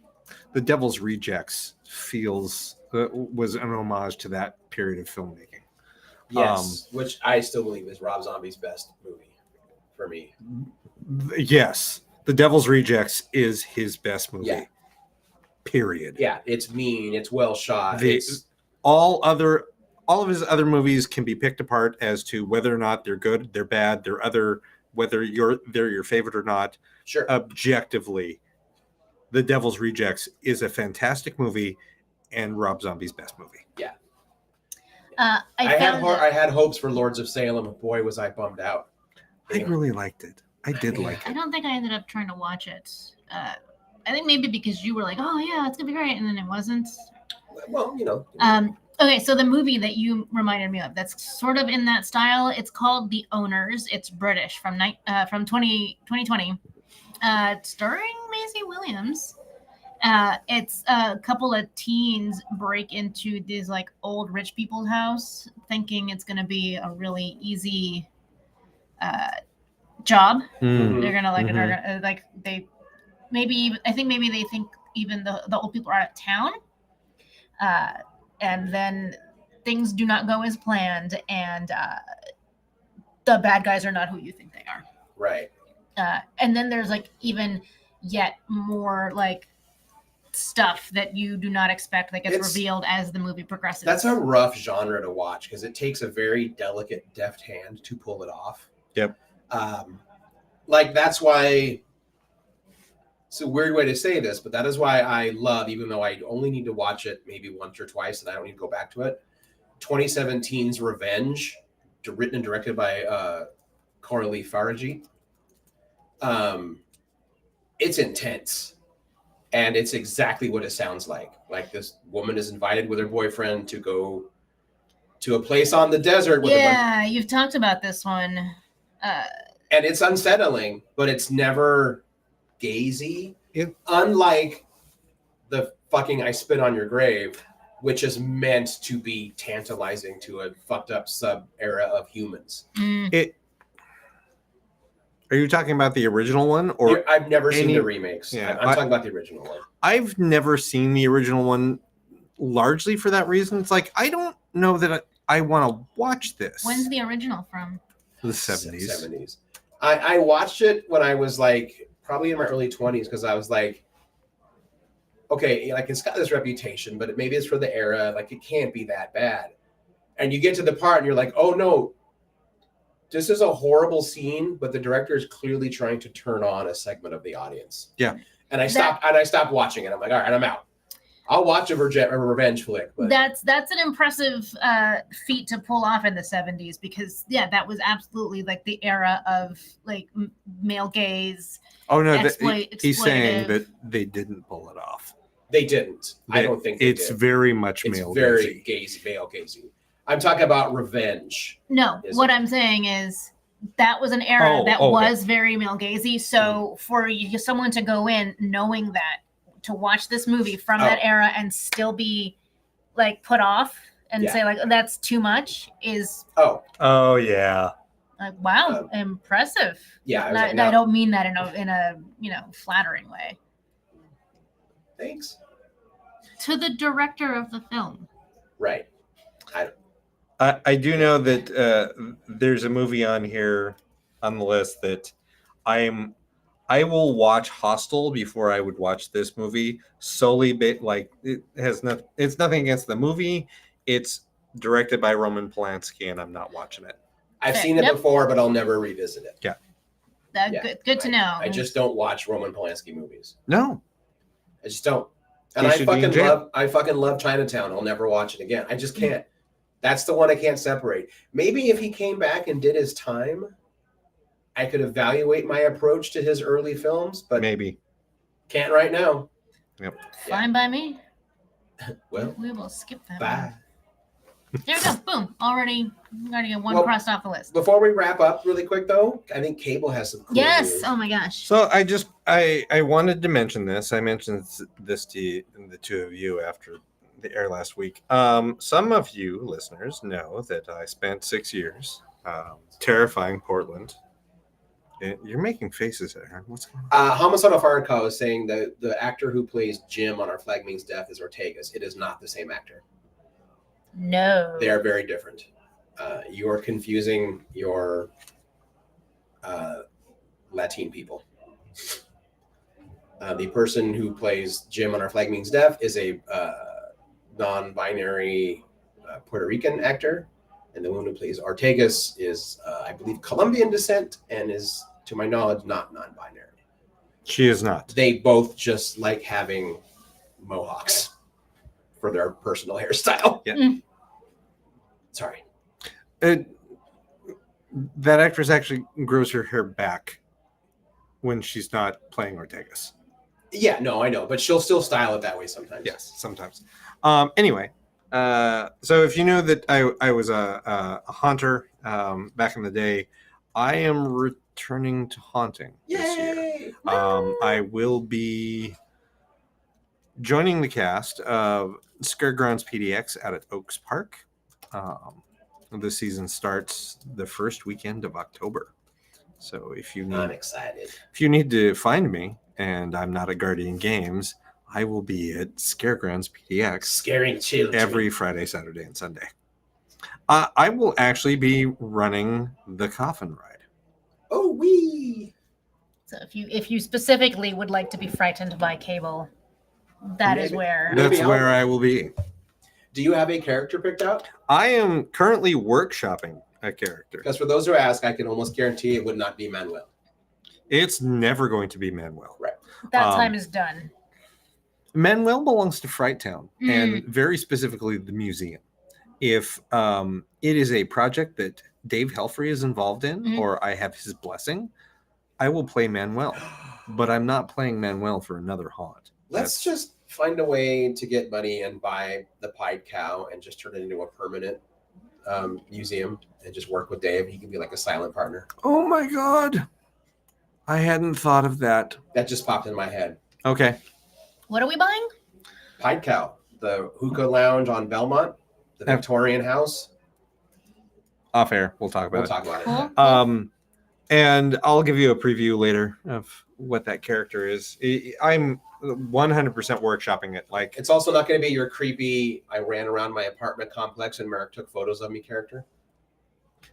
The Devil's Rejects feels was an homage to that period of filmmaking. Yes, which I still believe is Rob Zombie's best movie for me. Yes, The Devil's Rejects is his best movie. Yeah. Period. Yeah, it's mean, it's well shot. All of his other movies can be picked apart as to whether or not they're good, they're bad, whether they're your favorite or not. Sure. Objectively, The Devil's Rejects is a fantastic movie and Rob Zombie's best movie. Yeah. I I had hopes for Lords of Salem. Boy, was I bummed out. I really liked it. I did like I it. don't think I ended up trying to watch it. I think maybe because you were like, "Oh yeah, it's gonna be great," and then it wasn't. Well, you know. Okay, so the movie that you reminded me of that's sort of in that style. It's called The Owners. It's British from 2020. Starring Maisie Williams. It's a couple of teens break into this like old rich people's house, thinking it's gonna be a really easy job. Mm. They're gonna like Mm-hmm. they're gonna, like they maybe I think maybe they think even the old people are out of town, and then things do not go as planned, and the bad guys are not who you think they are. Right. And then there's like even yet more like stuff that you do not expect that gets revealed as the movie progresses. That's a rough genre to watch because it takes a very delicate, deft hand to pull it off. Yep. Like that's why. It's a weird way to say this, but that is why I love, even though I only need to watch it maybe once or twice, and I don't need to go back to it. 2017's Revenge, written and directed by Coralie Faragi. It's intense, and it's exactly what it sounds like. Like this woman is invited with her boyfriend to go to a place on the desert with you've talked about this one. And it's unsettling, but it's never gazy. Unlike the fucking I Spit on Your Grave, which is meant to be tantalizing to a fucked up sub era of humans. Are you talking about the original one, or I've never seen the remakes? Yeah, I'm talking about the original one. I've never seen the original one, largely for that reason. It's like I don't know that I want to watch this. When's the original from? The 70s. 70s. I watched it when I was like probably in my early 20s because I was like, okay, like it's got this reputation, but maybe it's for the era. Like it can't be that bad. And you get to the part and you're like, oh no, this is a horrible scene, but the director is clearly trying to turn on a segment of the audience. Yeah. And I stopped watching it. I'm like, all right, I'm out. I'll watch a revenge flick. But That's an impressive feat to pull off in the 70s because that was absolutely like the era of like male gaze. Oh no, exploitative. he's saying that they didn't pull it off. They didn't. I don't think they it's did. very much It's male very gazy. male gazy. I'm talking about Revenge. No, what I'm saying is that was an era that was very male gazy. So for someone to go in knowing that, to watch this movie from that era and still be like put off and say like that's too much is yeah, like wow, impressive. Yeah, I don't mean that in a flattering way. Thanks. To the director of the film. Right. I do know that there's a movie on here on the list that I will watch Hostel before I would watch this movie solely like it's nothing against the movie. It's directed by Roman Polanski and I'm not watching it. I've seen it before, but I'll never revisit it. Yeah. That Yeah. good to know. I just don't watch Roman Polanski movies. No. I just don't. And He I should be in jail. fucking love Chinatown. I'll never watch it again. I just can't. That's the one I can't separate. Maybe if he came back and did his time, I could evaluate my approach to his early films, but Maybe. can't right now. Fine by me. Well, We will skip that. bye. One. There we go. Boom. Already get one Well, crossed off the list. Before we wrap up really quick though, I think Cable has some cool Yes. news. Oh my gosh. So I wanted to mention this. I mentioned this to the two of you after the air last week. Some of you listeners know that I spent 6 years terrifying Portland. You're making faces there. What's going on? Homicidal Farrakhan is saying that the actor who plays Jim on Our Flag Means Death is Ortegas. It is not the same actor. No. They are very different. You are confusing your Latin people. The person who plays Jim on Our Flag Means Death is a non-binary Puerto Rican actor, and the one who plays Ortegas is, I believe, Colombian descent and is, to my knowledge, not non-binary. She is not. They both just like having mohawks for their personal hairstyle. Yeah. Sorry. That actress actually grows her hair back when she's not playing Ortegas. Yeah, no, I know, but she'll still style it that way sometimes. Yes, sometimes. Anyway, so if you know that I was a haunter back in the day, I am returning to haunting this year. Yay! I will be joining the cast of Scaregrounds PDX out at Oaks Park. The season starts the first weekend of October. So if you I'm need excited. to find me, and I'm not at Guardian Games, I will be at Scaregrounds PDX Scaring children. every Friday, Saturday, and Sunday. I will actually be running the coffin ride. Oh, wee! So if you specifically would like to be frightened by Cable, that is Maybe. where. That's I'll- where I will be. Do you have a character picked out? I am currently workshopping a character. Because for those who ask, I can almost guarantee it would not be Manuel. It's never going to be Manuel. That Um, time is done. Manuel belongs to Fright Town, and very specifically the museum. If it is a project that Dave Helfrey is involved in, Mhm. or I have his blessing, I will play Manuel. But I'm not playing Manuel for another haunt. Let's just find a way to get money and buy the Pied Cow and just turn it into a permanent museum and just work with Dave. He can be like a silent partner. Oh my god. I hadn't thought of that. That just popped in my head. Okay. What are we buying? Pied Cow, the hookah lounge on Belmont, the Yeah. Victorian house. Off air. We'll talk about We'll it. talk about it. Cool. And I'll give you a preview later of what that character is. I'm 100% workshopping it. Like, It's also not going to be your creepy, I ran around my apartment complex and Merrick took photos of me character.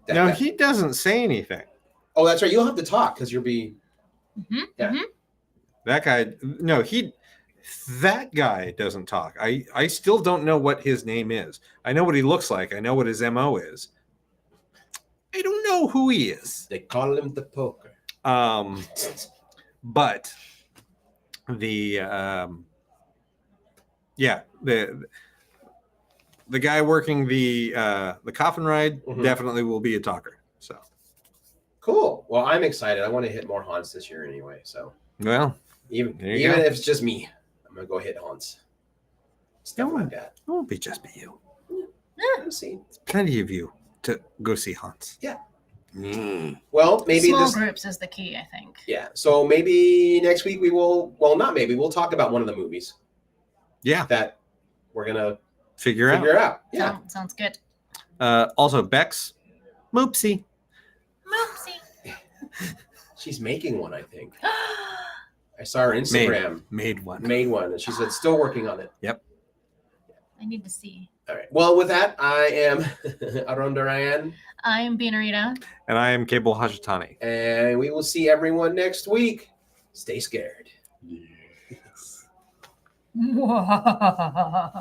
no, he doesn't say anything. Oh, that's right. You'll have to talk because you'll be. Mhm, Yeah. mhm. That guy, no, that guy doesn't talk. I still don't know what his name is. I know what he looks like. I know what his MO is. I don't know who he is. They call him the poker. But the the guy working the coffin ride Mhm. definitely will be a talker. So, Cool. Well, I'm excited. I want to hit more haunts this year anyway. So well, even There you if go. it's just me, I'm gonna go hit haunts. Stuff Yeah. like that. it won't be just be you. We'll see. Plenty of you to go see haunts. Yeah. Mm. Well, maybe Small this. groups is the key, I think. Yeah. So maybe next week we will. Well, not maybe. We'll talk about one of the movies Yeah, that we're gonna figure out. figure out. Yeah. Sounds good. Also, Bex, Moopsie. Oopsie. She's making one, I think. I saw her Instagram Made one. made one, and she said still working on it. I need to see. All right. Well, with that, I am Arunda Ryan, I'm Binarita. And I am Cable Hashitani. and we will see everyone next week. Stay scared. Yes.